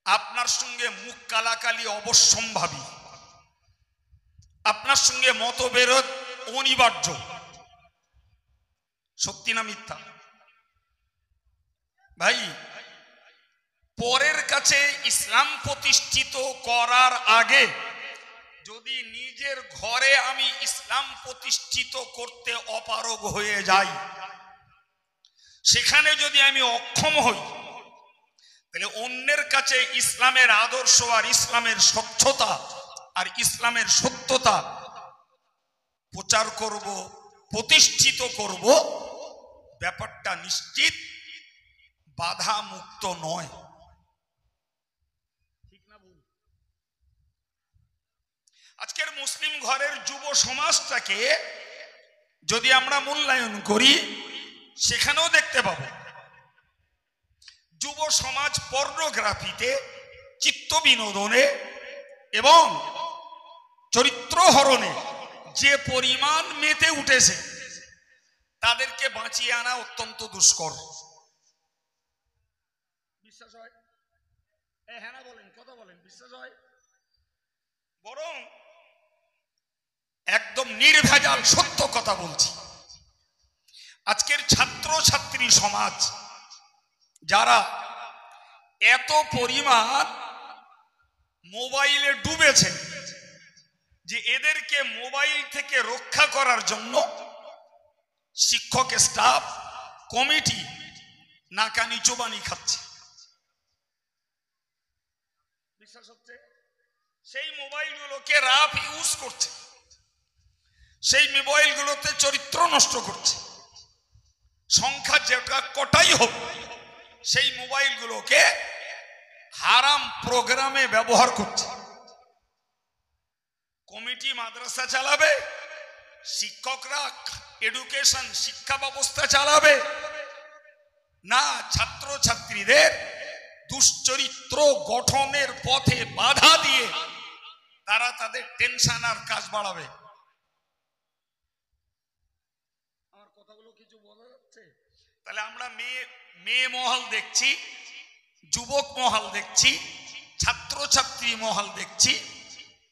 আপনার সঙ্গে মুখ কালাকালি অবশ্যম্ভাবী, আপনার সঙ্গে মতবিরোধ অনিবার্য। সত্যি না মিথ্যা? ভাই, পরের কাছে ইসলাম প্রতিষ্ঠিত করার আগে যদি নিজের ঘরে আমি ইসলাম প্রতিষ্ঠিত করতে অপারগ হয়ে যাই, সেখানে যদি আমি অক্ষম হই, তাহলে অন্যের কাছে ইসলামের আদর্শ আর ইসলামের স্বচ্ছতা আর ইসলামের সত্যতা প্রচার করব, প্রতিষ্ঠিত করব, ব্যাপারটা নিশ্চিত বাধা মুক্ত নয়। ঠিক না ভুল? আজকের মুসলিম ঘরের যুব সমাজটাকে যদি আমরা মূল্যায়ন করি, সেখানেও দেখতে পাবো যুব সমাজ পর্নোগ্রাফিতে, চিত্ত বিনোদনে এবং চরিত্র হরণে যে পরিমাণ মেতে উঠেছে, তাদেরকে বাঁচিয়ে আনা অত্যন্ত দুষ্কর। বিশ্বাস হয়? হ্যাঁ না বলেন, কথা বলেন, বিশ্বাস হয়? বরং একদম নির্ভেজাল সত্য কথা বলছি, আজকের ছাত্র ছাত্রী সমাজ যারা এত পরিমাণ মোবাইলে ডুবেছে যে এদেরকে মোবাইল থেকে রক্ষা করার জন্য শিক্ষক, স্টাফ, কমিটি নাকানি চোবানি খাচ্ছে। বিশ্বাস হচ্ছে? সেই মোবাইলগুলোকে রাফ ইউজ করছে, সেই মোবাইলগুলোতে চরিত্র নষ্ট করছে। সংখ্যা যেটা কটাই হোক, সেই মোবাইলগুলোকে হারাম প্রোগ্রামে ব্যবহার করছে। কমিটি মাদ্রাসা চালাবে, শিক্ষকরা এডুকেশন শিক্ষা ব্যবস্থা চালাবে না, ছাত্র ছাত্রীদের দুশ্চরিত্র গঠনের পথে বাধা দিয়ে তারা তাদের টেনশন আর কাজ বাড়াবে। আমার কথাগুলো কিছু বোঝা যাচ্ছে? তাহলে আমরা মেয়ে মহল দেখছি, যুবক মহল দেখছি, ছাত্র ছাত্রী মহল দেখছি।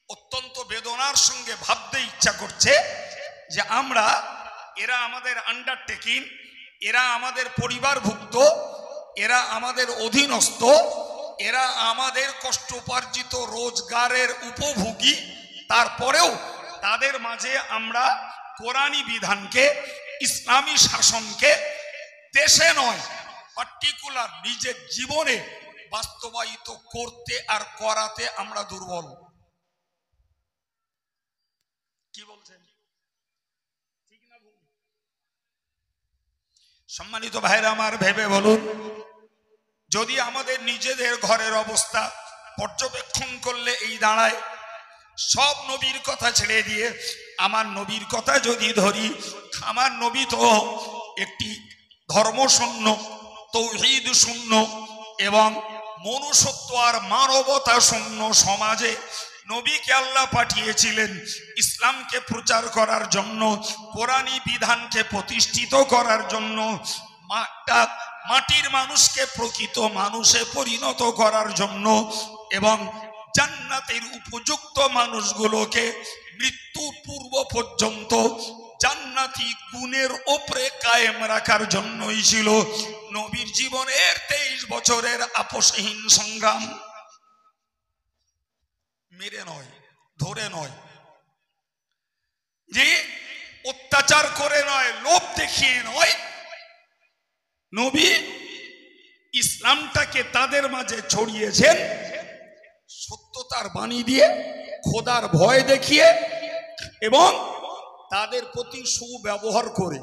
অত্যন্ত বেদনার সঙ্গে ভাবতে ইচ্ছা করছে যে এরা আমাদের আন্ডারটেকিং, এরা আমাদের পরিবারভুক্ত, এরা আমাদের অধীনস্থ, এরা আমাদের কষ্টোপার্জিত রোজগারের উপভোগী। তারপরেও তাদের মাঝে আমরা কোরআনী বিধানকে, ইসলামী শাসনকে দেশে নয়, পার্টিকুলার নিজের জীবনে বাস্তবায়িত করতে আর করাতে আমরা দুর্বল। কি বলছেন? ঠিক না ভুল? সম্মানিত ভাইরা আমার, ভেবে বলুন, যদি আমাদের নিজেদের ঘরের অবস্থা পর্যবেক্ষণ করলে এই দাঁড়ায়, সব নবীর কথা ছেড়ে দিয়ে আমার নবীর কথা যদি ধরি, আমার নবী তো একটি ধর্মশূন্য, তৌহিদ শূন্য এবং মনুষ্যত্ব আর মানবতা শূন্য সমাজে নবীকে আল্লাহ পাঠিয়েছিলেন ইসলামকে প্রচার করার জন্য, কোরআনী বিধানকে প্রতিষ্ঠিত করার জন্য, মাটির মানুষকে প্রকৃত মানুষে পরিণত করার জন্য এবং জান্নাতের উপযুক্ত মানুষগুলোকে মৃত্যু পূর্ব পর্যন্ত জান্নাতি গুণের ওপরে কায়েম রাখার জন্যই ছিল নবীর জীবনের 23 বছরের আপোষহীন সংগ্রাম। মেরে নয়, ধরে নয়, যে অত্যাচার করে নয়, লোভ দেখিয়ে নয়, নবী ইসলাম ইসলামটাকে তাদের মাঝে ছড়িয়েছেন সত্যতার বাণী দিয়ে, খোদার ভয় দেখিয়ে এবং তাদের প্রতি সুব্যবহার করে।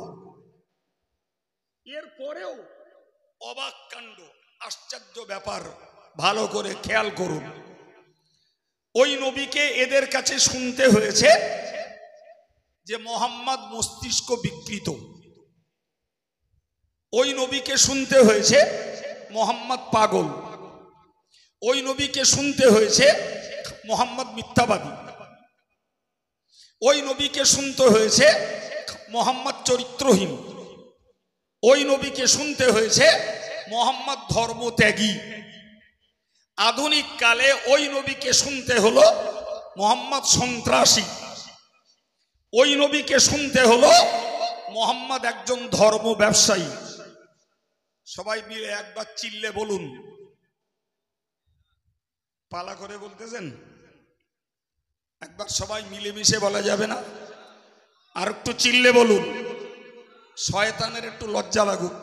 এরপরেও অবাক কাণ্ড, আশ্চর্য ব্যাপার, ভালো করে খেয়াল করুন। ওই নবীকে এদের কাছে শুনতে হয়েছে যে মোহাম্মদ মস্তিষ্ক বিকৃত। ওই নবীকে শুনতে হয়েছে মোহাম্মদ পাগল। ওই নবীকে শুনতে হয়েছে মোহাম্মদ মিথ্যাবাদী। ওই নবীকে শুনতে হয়েছে মোহাম্মদ চরিত্রহীন। ওই নবীকে শুনতে হয়েছে মোহাম্মদ ধর্মত্যাগী। আধুনিক কালে ওই নবীকে শুনতে হলো মোহাম্মদ সন্ত্রাসী। ওই নবীকে শুনতে হলো মোহাম্মদ একজন ধর্ম ব্যবসায়ী। সবাই মিলে একবার চিল্লে বলুন। পালা করে বলতেছেন? একবার সবাই মিলেমিশে বলা যাবে না? আর একটু চিল্লে বলুন, শয়তানের একটু লজ্জা লাগুক।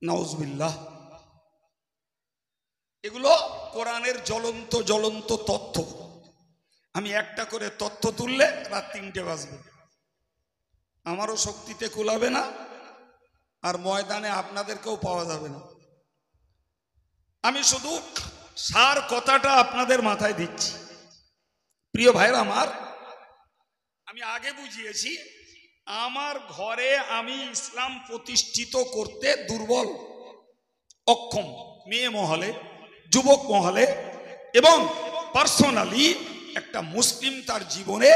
নাউজুবিল্লাহ। এগুলো কোরআনের জ্বলন্ত জ্বলন্ত তথ্য। আমি একটা করে তথ্য তুললে রাত 3টে বাজবে। আমারও শক্তিতে কুলাবে না, আর ময়দানে আপনাদেরকেও পাওয়া যাবে না। আমি শুধু সার কথাটা আপনাদের মাথায় দিচ্ছি। প্রিয় ভাইরা আমার, আমি আগে বুঝিয়েছি আমার ঘরে আমি ইসলাম প্রতিষ্ঠিত করতে দুর্বল, অক্ষম, মেয়ে মহলে, যুবক মহলে এবং পার্সোনালি একটা মুসলিম তার জীবনে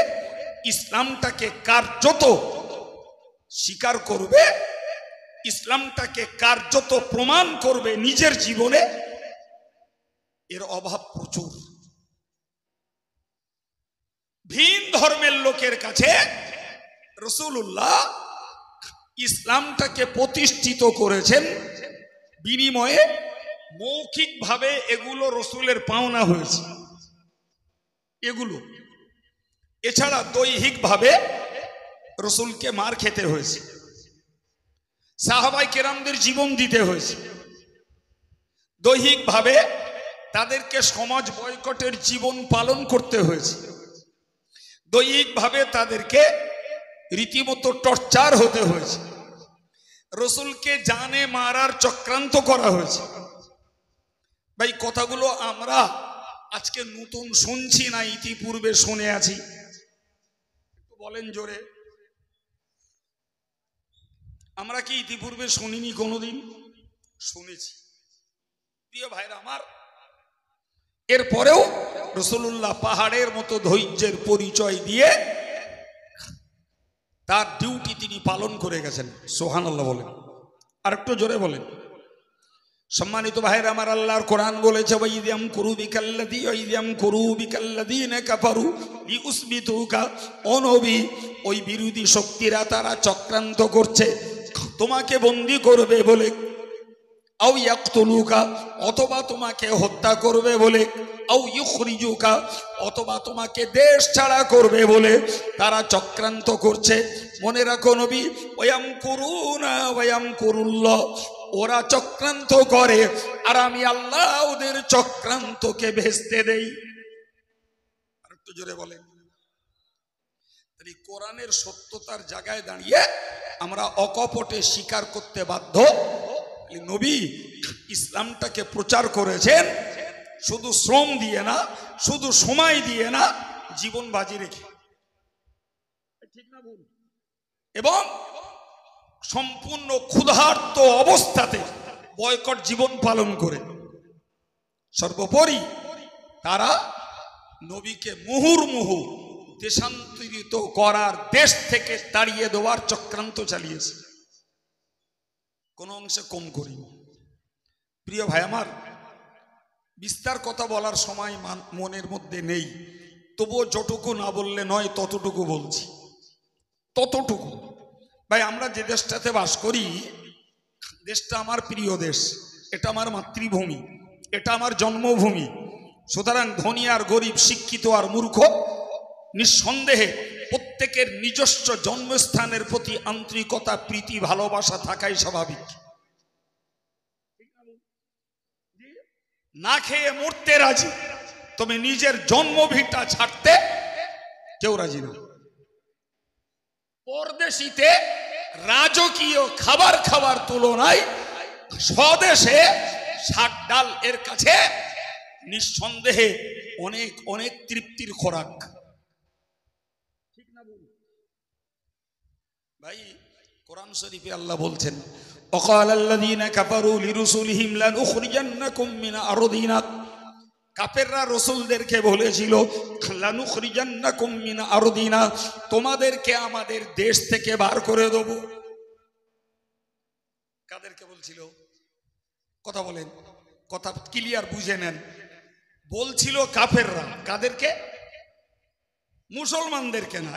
ইসলামটাকে কার্যত স্বীকার করবে, ইসলামটাকে কার্যত প্রমাণ করবে নিজের জীবনে, এর অভাব প্রচুর। ভিন ধর্মের লোকের কাছে রাসূলুল্লাহ ইসলামটাকে প্রতিষ্ঠিত করেছেন, বিনিময়ে মৌখিকভাবে এগুলো রসুলের পাওনা হয়েছে। এগুলো এছাড়া দৈহিকভাবে রসুলকে মার খেতে হয়েছে, সাহাবায়ে কেরামদের জীবন দিতে হয়েছে, দৈহিকভাবে তাদেরকে সমাজ বয়কটের জীবন পালন করতে হয়েছে, দৈহিকভাবে তাদেরকে রীতিমতো টর্চার হতে হয়েছে, রসুলকে জানে মারার চক্রান্ত করা হয়েছে। ভাই, কথাগুলো আমরা আজকে নতুন শুনছি না, ইতিপূর্বে শুনে আছি? একটু বলেন জোরে। আমরা কি ইতিপূর্বে শুনিনি? কোনোদিন শুনেছি। প্রিয় ভাইরা আমার, এরপরেও রাসূলুল্লাহ পাহাড়ের মতো ধৈর্যের পরিচয় দিয়ে তার ডিউটি তিনি পালন করে গেছেন। সুবহানাল্লাহ বলেন, আর একটু জোরে বলেন। সম্মানিত ভাইরা আমার, আল্লাহর কোরআন বলেছে ওয়াইযাম কুরু বিকাল্লাযী ওয়াইযাম কুরু বিকাল্লাযীনা কাফারু লিউসবিতুকা। ও নবী, ওই বিরোধী শক্তিরা তারা চক্রান্ত করছে তোমাকে বন্দী করবে বলে, আও ইয়াকতুলুকা, অথবা তোমাকে হত্যা করবে বলে, আও ইউখরিজুকা, অথবা তোমাকে দেশ ছাড়া করবে বলে তারা চক্রান্ত করছে। মনে রাখো নবী, ওয়ায়ামকুরুনা ওয়ায়ামকুরুল্লাহ, ওরা চক্রান্ত করে আর আমি আল্লাহ ওদের চক্রান্তকে ভেস্তে দেই। আর একটু জোরে বলেন। কোরআনের সত্যতার জায়গায় দাঁড়িয়ে আমরা অকপটে স্বীকার করতে বাধ্য, নবী ইসলামটাকে প্রচার করেছেন শুধু শ্রম দিয়ে না, শুধু সময় দিয়ে না, জীবন বাজি রেখে। ঠিক না ভুল? এবং সম্পূর্ণ ক্ষুধার্ত অবস্থাতে বয়কট জীবন পালন করে। সর্বোপরি তারা নবীকে মুহুর্মুহু দেশান্তরিত করার, দেশ থেকে তাড়িয়ে দেওয়ার চক্রান্ত চালিয়েছে। কোন অংশে কম করিনি। প্রিয় ভাই আমার, বিস্তার কথা বলার সময় মনের মধ্যে নেই, তবুও যতটুকু না বললে নয় ততটুকু বলছি। ততটুকু ভাই, আমরা যে দেশটাতে বাস করি, দেশটা আমার প্রিয় দেশ, এটা আমার মাতৃভূমি, এটা আমার জন্মভূমি। সুতরাং ধনী আর গরিব, শিক্ষিত আর মূর্খ, নিঃসন্দেহে প্রত্যেকের নিজস্ব জন্মস্থানের প্রতি আন্তরিকতা, প্রীতি, ভালোবাসা থাকাই স্বাভাবিক। না খেয়ে মরতে রাজি, তবে নিজের জন্মভিটা ছাড়তে কেউ রাজি না। পরদেশিতে রাজকীয় খাবার খাবার তুলনায় স্বদেশে শাক ডাল এর কাছে নিঃসন্দেহে অনেক অনেক তৃপ্তির খোরাক। ঠিক না বলুন ভাই? কোরআন শরীফে আল্লাহ বলছেন, وقال الذين كفروا لرسلهم لنخرجنكم من أرضنا। কাফেররা রাসূলদেরকে বলেছিল, লানুখরিজান্নাকুম মিন আরদিনা, তোমাদেরকে আমাদের দেশ থেকে বার করে দেব। কাদেরকে বলছিল? কথা বলেন, কথা ক্লিয়ার বুঝে নেন। বলছিল কাফেররা। কাদেরকে? মুসলমানদেরকে না,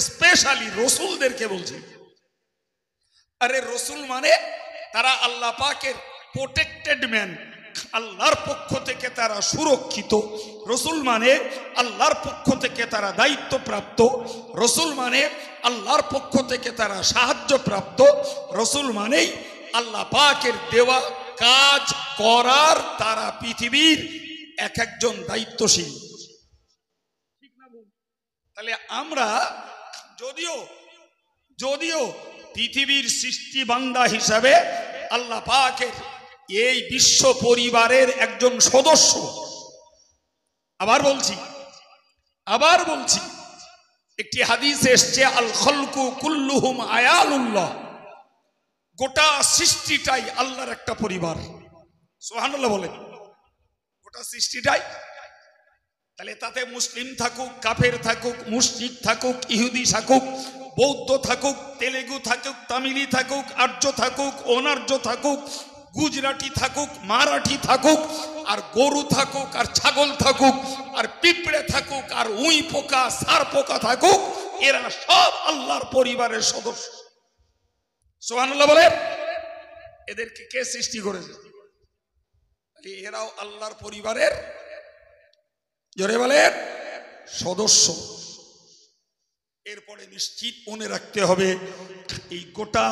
স্পেশালি রাসূলদেরকে বলছিল। আরে রাসূল মানে তারা আল্লাহ পাকের প্রোটেক্টেড ম্যান, আল্লাহর পক্ষ থেকে তারা সুরক্ষিত। রাসূল মানে আল্লাহর পক্ষ থেকে তারা দায়িত্বপ্রাপ্ত। রাসূল মানে আল্লাহর পক্ষ থেকে তারা সাহায্যপ্রাপ্ত। রাসূল মানেই আল্লাহ পাকের দেওয়া কাজ করার তারা পৃথিবীর এক একজন দায়িত্বশীল। ঠিক না? তাহলে আমরা যদিও পৃথিবীর সৃষ্টি বান্দা হিসাবে আল্লাহ পাকের এই বিশ্ব পরিবারের একজন সদস্য, আবার বলছি একটি হাদিস এসছে, আল খলকু কুল্লুহুম আয়ালুল্লাহ, গোটা সৃষ্টিটাই আল্লাহর একটা পরিবার। সুবহানাল্লাহ বলেন, গোটা সৃষ্টিটাই। তাহলে তাতে মুসলিম থাকুক, কাফের থাকুক, মুশরিক থাকুক, ইহুদি থাকুক, বৌদ্ধ থাকুক, তেলেগু থাকুক, তামিলি থাকুক, আর্য থাকুক, অনার্য থাকুক, গুজরাটি থাকুক, মারাঠি থাকুক, আর গরু থাকুক, আর ছাগল থাকুক, আর পিঁপড়ে থাকুক, আর উই পোকা সার পোকা থাকুক, এরা সব আল্লাহর পরিবারের সদস্য। সুবহানাল্লাহ বলে। এদেরকে কে সৃষ্টি করেছে? এরাও আল্লাহর পরিবারের, জোরে বলেন, সদস্য। এরপরে নিশ্চিত মনে রাখতে হবে, এই গোটা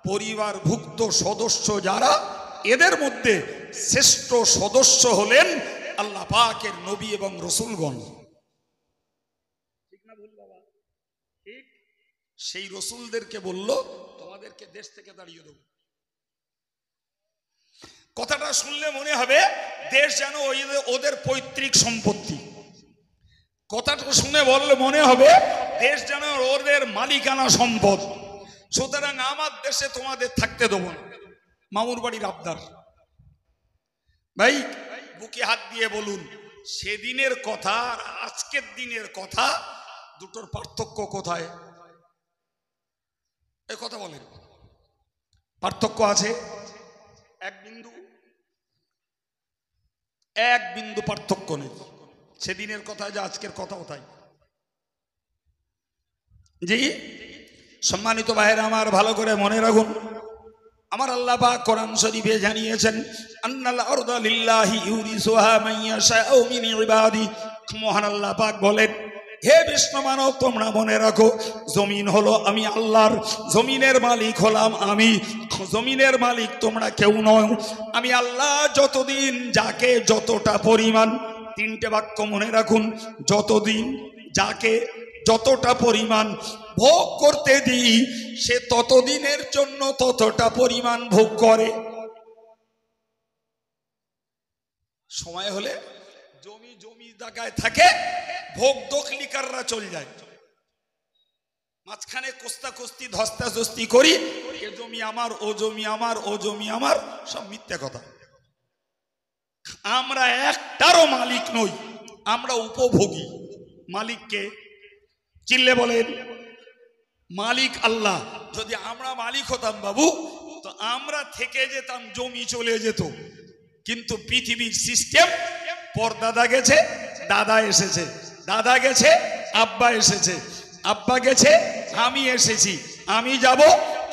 পরিবারভুক্ত সদস্য যারা, এদের মধ্যে শ্রেষ্ঠ সদস্য হলেন আল্লাহ পাকের নবী এবং রাসূলগণ। ঠিক না ভুল বাবা? ঠিক। সেই রাসূলদেরকে বলল, তোমাদেরকে দেশ থেকে তাড়িয়ে দেব। কথাটা শুনলে মনে হবে দেশ যেন ওদের পৈতৃক সম্পত্তি। কথাটা শুনে বললে মনে হবে দেশ যেন ওদের মালিকানা সম্পদ। সুতরাং আমার দেশে তোমাদের থাকতে দেবো না। মামুর বাড়ির আবদার। ভাই বুকে হাত দিয়ে বলুন, সেদিনের কথা আর আজকের দিনের কথা, দুটোর পার্থক্য কোথায়? এই কথা বলেন। পার্থক্য আছে? এক বিন্দু পার্থক্য নেই। সেদিনের কথা যে আজকের কথা কোথায়? জি সম্মানিত ভাইয়েরা আমার, ভালো করে মনে রাখুন, আমার আল্লাহ পাক কোরআন শরীফে জানিয়েছেন, আন্নাল আরদা লিল্লাহি ইউরিসুহা মান ইয়াশাউ মিন ইবাদি। মহান আল্লাহ পাক বলেন, হে বিষ্ণু মানব, তোমরা মনে রাখো, জমিন হলো আমি আল্লাহর, জমিনের মালিক হলাম আমি। জমিনের মালিক তোমরা কেউ নয়, আমি আল্লাহ। যতদিন যাকে যতটা পরিমাণ, তিনটে বাক্য মনে রাখুন, যতদিন যাকে যতটা পরিমাণ ভোগ করতে দিই, সে ততদিনের জন্য ততটা পরিমাণ ভোগ করে। সময় হলে জমি জায়গায় থাকে, ভোগ দখলিকাররা চলে যায়। মাঝখানে কোস্তাকুস্তি ধস্তাধস্তি করি, এ জমি আমার, ও জমি আমার, ও জমি আমার, সব মিথ্যা কথা। আমরা একটারও মালিক নই, আমরা উপভোগী। মালিককে চিল্লে বলেন, মালিক আল্লাহ। যদি আমরা মালিক হতাম বাবু, তো আমরা থেকে যেতাম, জমি চলে যেত। কিন্তু পৃথিবীর সিস্টেম, পরদাদা গেছে, দাদা এসেছে, দাদা গেছে, আব্বা এসেছে, আব্বা গেছে, আমি এসেছি, আমি যাব,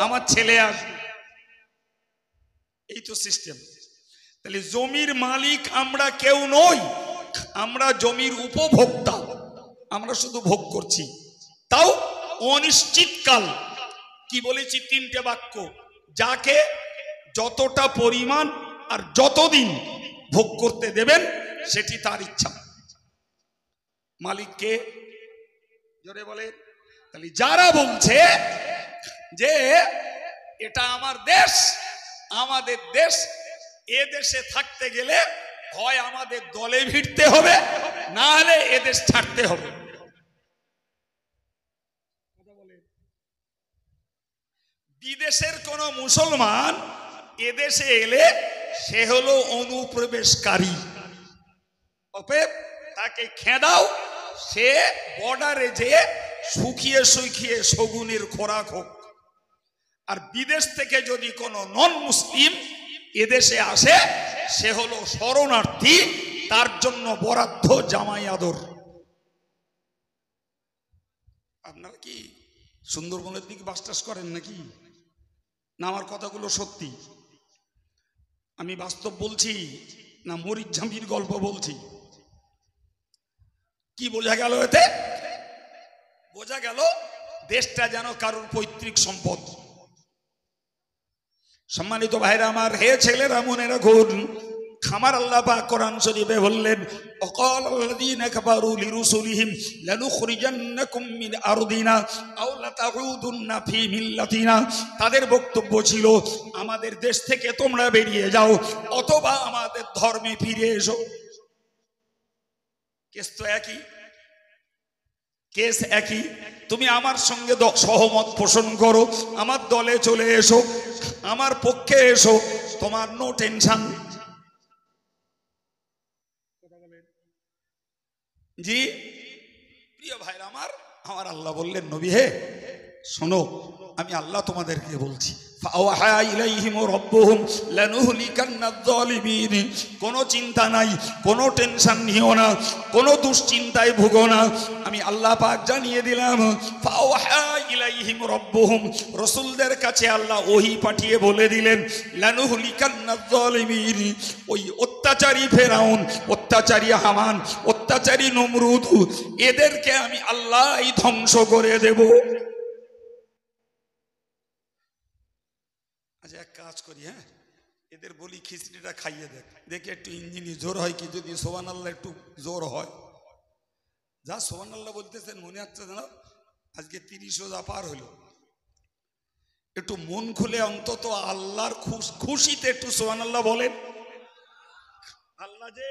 আমার ছেলে আসবে। এই তো সিস্টেম। তাহলে জমির মালিক আমরা কেউ নই, আমরা জমির উপভোক্তা। আমরা শুধু ভোগ করছি, তাও অনিশ্চিতকাল। কি বলেছি? তিনটে বাক্য, যাকে যতটা পরিমাণ আর যতদিন ভোগ করতে দেবেন সেটি তার ইচ্ছা। মালিককে জোরে বলে। তাহলে যারা বলছে যে এটা আমার দেশ, আমাদের দেশ, এ দেশে থাকতে গেলে হয় আমাদের দলে ভিড়তে হবে, না হলে এ দেশ ছাড়তে হবে। বিদেশের কোন মুসলমান এদেশে এলে সে হলো অনুপ্রবেশকারী, অতএব তাকে খেদাও, সে বর্ডারে যেয়ে শুকিয়ে শুকিয়ে শগুনের খোরাক হোক। আর বিদেশ থেকে যদি কোনো নন মুসলিম এদেশে আসে সে হলো শরণার্থী, তার জন্য বরাদ্দ জামাই আদর। আপনারা কি সুন্দরবনের দিকে বাসটাস করেন নাকি? না আমার কথাগুলো সত্যি? আমি বাস্তব বলছি না মরিচ ঝাঁপির গল্প বলছি? কি বোঝা গেল এতে? বোঝা গেল দেশটা যেন কারোর পৈতৃক সম্পদ। সম্মানিত ভাইরা আমার, হে ছেলেরা মনে রাখুন, খামার আল্লাহ পাক কোরআন শরীফে বললেন, ওয়াকাল আল্লাযীনা কাফারু লিরুসুলিহিম লানুখরিজান্নাকুম মিন আরদিনা আও লাতাউদুন্না ফি মিল্লাতিনা। তাদের বক্তব্য ছিল আমাদের দেশ থেকে তোমরা বেরিয়ে যাও অথবা আমাদের ধর্মে ফিরে এসো। কেস তো একই, কেস একই। তুমি আমার সঙ্গে সহমত পোষণ করো, আমার দলে চলে এসো, আমার পক্ষে এসো, তোমার নো টেনশন। জি প্রিয় ভাইরা আমার, আমার আল্লাহ বললেন, নবী হে শোনো, আমি আল্লাহ তোমাদেরকে বলছি, ফাওয়াহা ইলাইহিম রাব্বুহুম লানুহলিকান্নায যালিমিন। কোনো চিন্তা নাই, কোনো টেনশন নিও না, কোনো দুশ্চিন্তায় ভুগো না। আমি আল্লাহ পাক জানিয়ে দিলাম, ফাওয়াহা ইলাইহিম রাব্বুহুম, রাসূলদের কাছে আল্লাহ ওহী পাঠিয়ে বলে দিলেন, লানুহলিকান্নায যালিমিন, ওই অত্যাচারী ফেরাউন, অত্যাচারী হামান, অত্যাচারী নমরুদ, এদেরকে আমি আল্লাহই ধ্বংস করে দেব। আচ্ছা এক কাজ করি, হ্যাঁ এদের বলি খিচড়িটা খাইয়ে দেখ, দেখে একটু ইঞ্জিনি জোর হয় কি, যদি সুবহানাল্লাহ একটু জোর হয়। যা সুবহানাল্লাহ বলতেছেন মনে হচ্ছে যেন আজকে 30 রোজা পার হলো। একটু মন খুলে অন্তত আল্লাহর খুশিতে একটু সুবহানাল্লাহ বলেন। আল্লাহ যে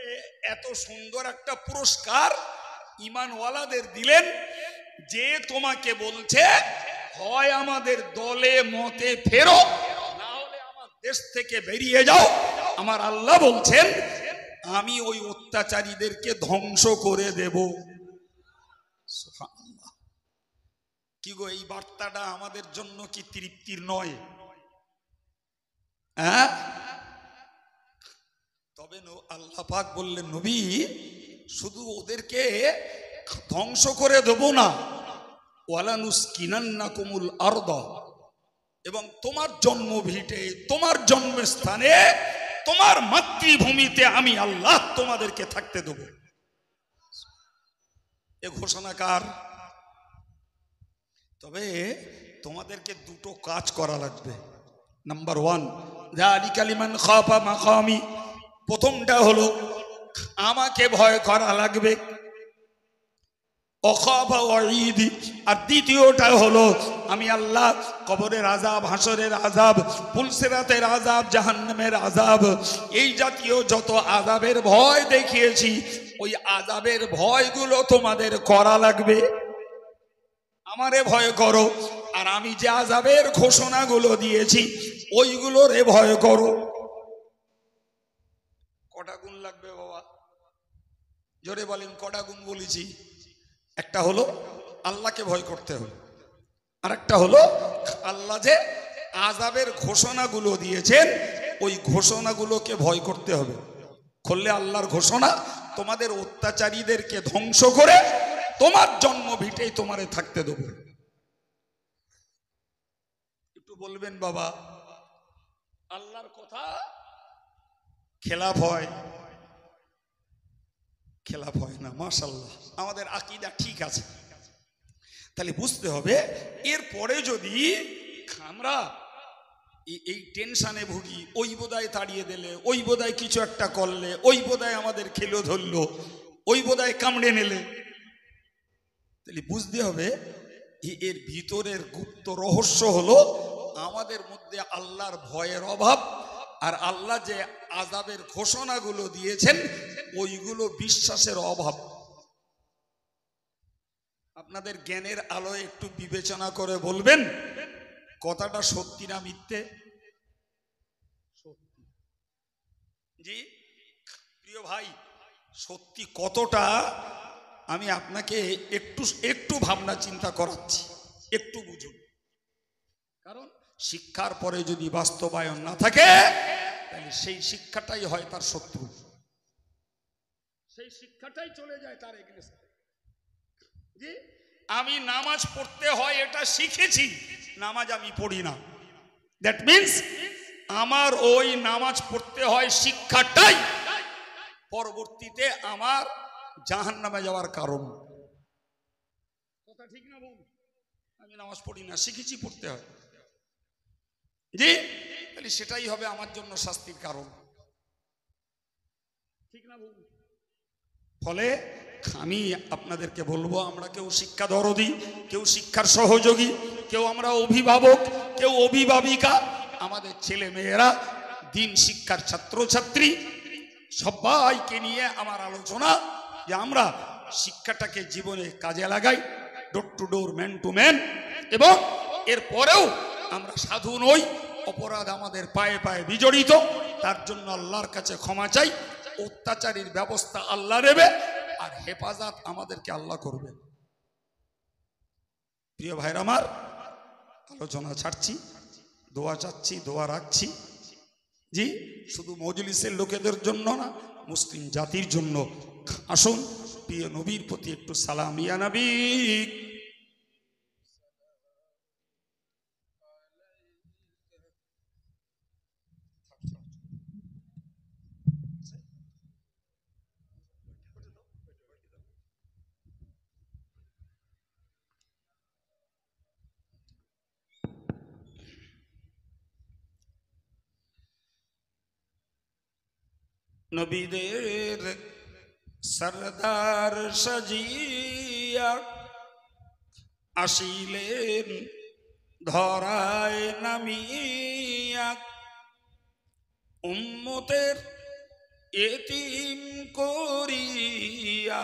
এত সুন্দর একটা পুরস্কার ঈমানওয়ালাদের দিলেন, যে তোমাকে বলছে হয় আমাদের দলে মতে ফেরো, না হলে আমার দেশ থেকে বেরিয়ে যাও। আমার আল্লাহ বলছেন আমি ওই অত্যাচারীদেরকে ধ্বংস করে দেব। সুবহানাল্লাহ। কি গো, এই বার্তাটা আমাদের জন্য কি তৃপ্তির নয়? হ্যাঁ, তবে আল্লাহ পাক বললেন, নবী শুধু ওদেরকে ধ্বংস করে দেব না, ওয়ালানুসকিনান্নাকুমুল আরদা, এবং তোমার জন্মভিটে, তোমার জন্মস্থানে, তোমার মাতৃভূমিতে আমি আল্লাহ তোমাদেরকে থাকতে দেব। এ ঘোষণা কার? তবে তোমাদেরকে দুটো কাজ করা লাগবে। নাম্বার 1, যালিকা লিমান খাফা মাকামি, প্রথমটা হলো আমাকে ভয় করা লাগবে, অখাফা ওয়াঈদি, আর দ্বিতীয়টা হলো আমি আল্লাহ কবরের আযাব, হাসরের আযাব, পুলসিরাতের আযাব, জাহান্নামের আযাব, এই জাতীয় যত আযাবের ভয় দেখিয়েছি, ওই আযাবের ভয়গুলো তোমাদের করা লাগবে। আমারে ভয় করো, আর আমি যে আযাবের ঘোষণাগুলো দিয়েছি ওইগুলোর ভয় করো। কটা গুণ লাগবে বাবা? জোরে বলেন, কটা গুণ বলেছি? একটা হলো আল্লাহকে ভয় করতে হবে, আর একটা হলো আল্লাহ যে আযাবের ঘোষণাগুলো দিয়েছেন ওই ঘোষণাগুলোকে ভয় করতে হবে। করলে আল্লাহর ঘোষণা, তোমাদের অত্যাচারীদেরকে ধ্বংস করে তোমার জন্মভিটেই তোমারে থাকতে দেব। একটু বলবেন বাবা, আল্লাহর কথা খেলাফ হয়? খেলাফ হয় না, মাশাআল্লাহ, আমাদের আকীদা ঠিক আছে। তাহলে বুঝতে হবে, এরপরে যদি আমরা এই টেনশানে ভুগি, ওই বোধহয় তাড়িয়ে দিলে, ওই বোধহয় কিছু একটা করলে, ওই বোধহয় আমাদের খেলো ধরলো, ওই বোধহয় কামড়ে নিলে। তাহলে বুঝতে হবে এর ভিতরের গুপ্ত রহস্য হলো আমাদের মধ্যে আল্লাহর ভয়ের অভাব, আর আল্লাহ যে আযাবের ঘোষণাগুলো দিয়েছেন ওইগুলো বিশ্বাসের অভাব। আপনাদের জ্ঞানের আলোয় একটু বিবেচনা করে বলবেন কথাটা সত্যি না মিথ্যে? সত্যি। জি প্রিয় ভাই, সত্যি কতটা আমি আপনাকে একটু একটু ভাবনা চিন্তা করাচ্ছি, একটু বুঝুন। কারণ শিক্ষার পরে যদি বাস্তবায়ন না থাকে তাহলে সেই শিক্ষাটাই হয় তার শত্রু, সেই শিক্ষাটাই চলে যায় তার এগেইনস্টে। জি, আমি নামাজ পড়তে হয় এটা শিখেছি, নামাজ আমি পড়ি না, দ্যাট মিন্স আমার ওই নামাজ পড়তে হয় শিক্ষাটাই পরবর্তীতে আমার জাহান্নামে যাওয়ার কারণ। কথা ঠিক না বল? আমি নামাজ পড়ি না, শিখেছি পড়তে হয়, জি, তাহলে সেটাই হবে আমার জন্য শাস্তির কারণ, ঠিক না বল? ফলে আমি আপনাদেরকে বলবো, আমরা কেউ শিক্ষা দরদি, কেউ শিক্ষার সহযোগী, কেউ আমরা অভিভাবক, কেউ অভিভাবিকা, আমাদের ছেলে মেয়েরা দিন শিক্ষার ছাত্রছাত্রী, সবাইকে নিয়ে আমার আলোচনা যে আমরা শিক্ষাটাকে জীবনে কাজে লাগাই, door to door, man to man, এবং এরপরেও আমরা সাধু নই, অপরাধ আমাদের পায়ে পায়ে বিজড়িত, তার জন্য আল্লাহর কাছে ক্ষমা চাই। অত্যাচারীর ব্যবস্থা আল্লাহ নেবে আর হেফাজত আমাদেরকে আল্লাহ করবে। প্রিয় ভাইরা আমার, আলোচনা ছাড়ছি, দোয়া চাচ্ছি, দোয়া রাখছি। জি, শুধু মজলিসের লোকেদের জন্য না, মুসলিম জাতির জন্য। আসুন প্রিয় নবীর প্রতি একটু সালাম। ইয়া নবী নবীদের সরদার সাজিয়া আসিলেন ধরায় নামিয়া, উম্মতের এতিম করিয়া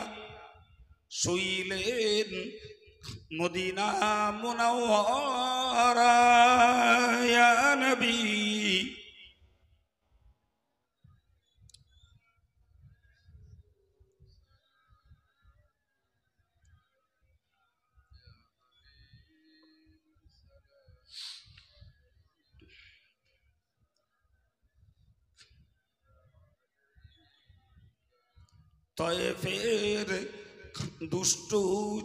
শুইলেন মদিনা মুনাওয়ারা। ইয়া নবী তয়েফের দুষ্টু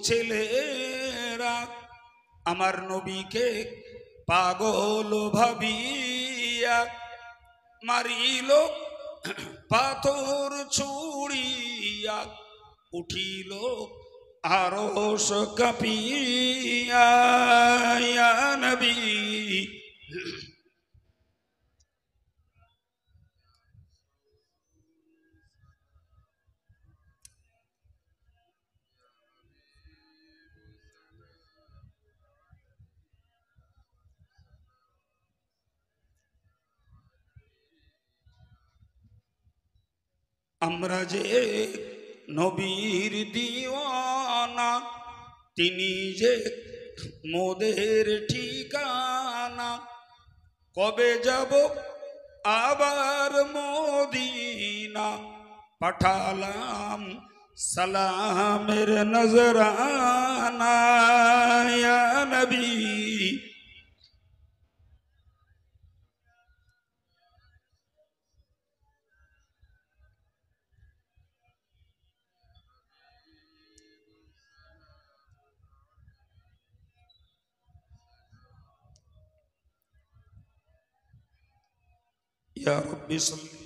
ছেলেরা আমার নবীকে পাগল ভাবিয়া মারিল পাথর ছুড়িয়া, উঠিল আরশ কাঁপিয়া। ইয়া নবী আমরা যে নবীর দিওয়ানা, তিনি যে মোদের ঠিকানা, কবে যাব আবার মদিনা, পাঠালাম সালামের নজরানা। ইয়া নবী ইয়া রব্বি সাল্লি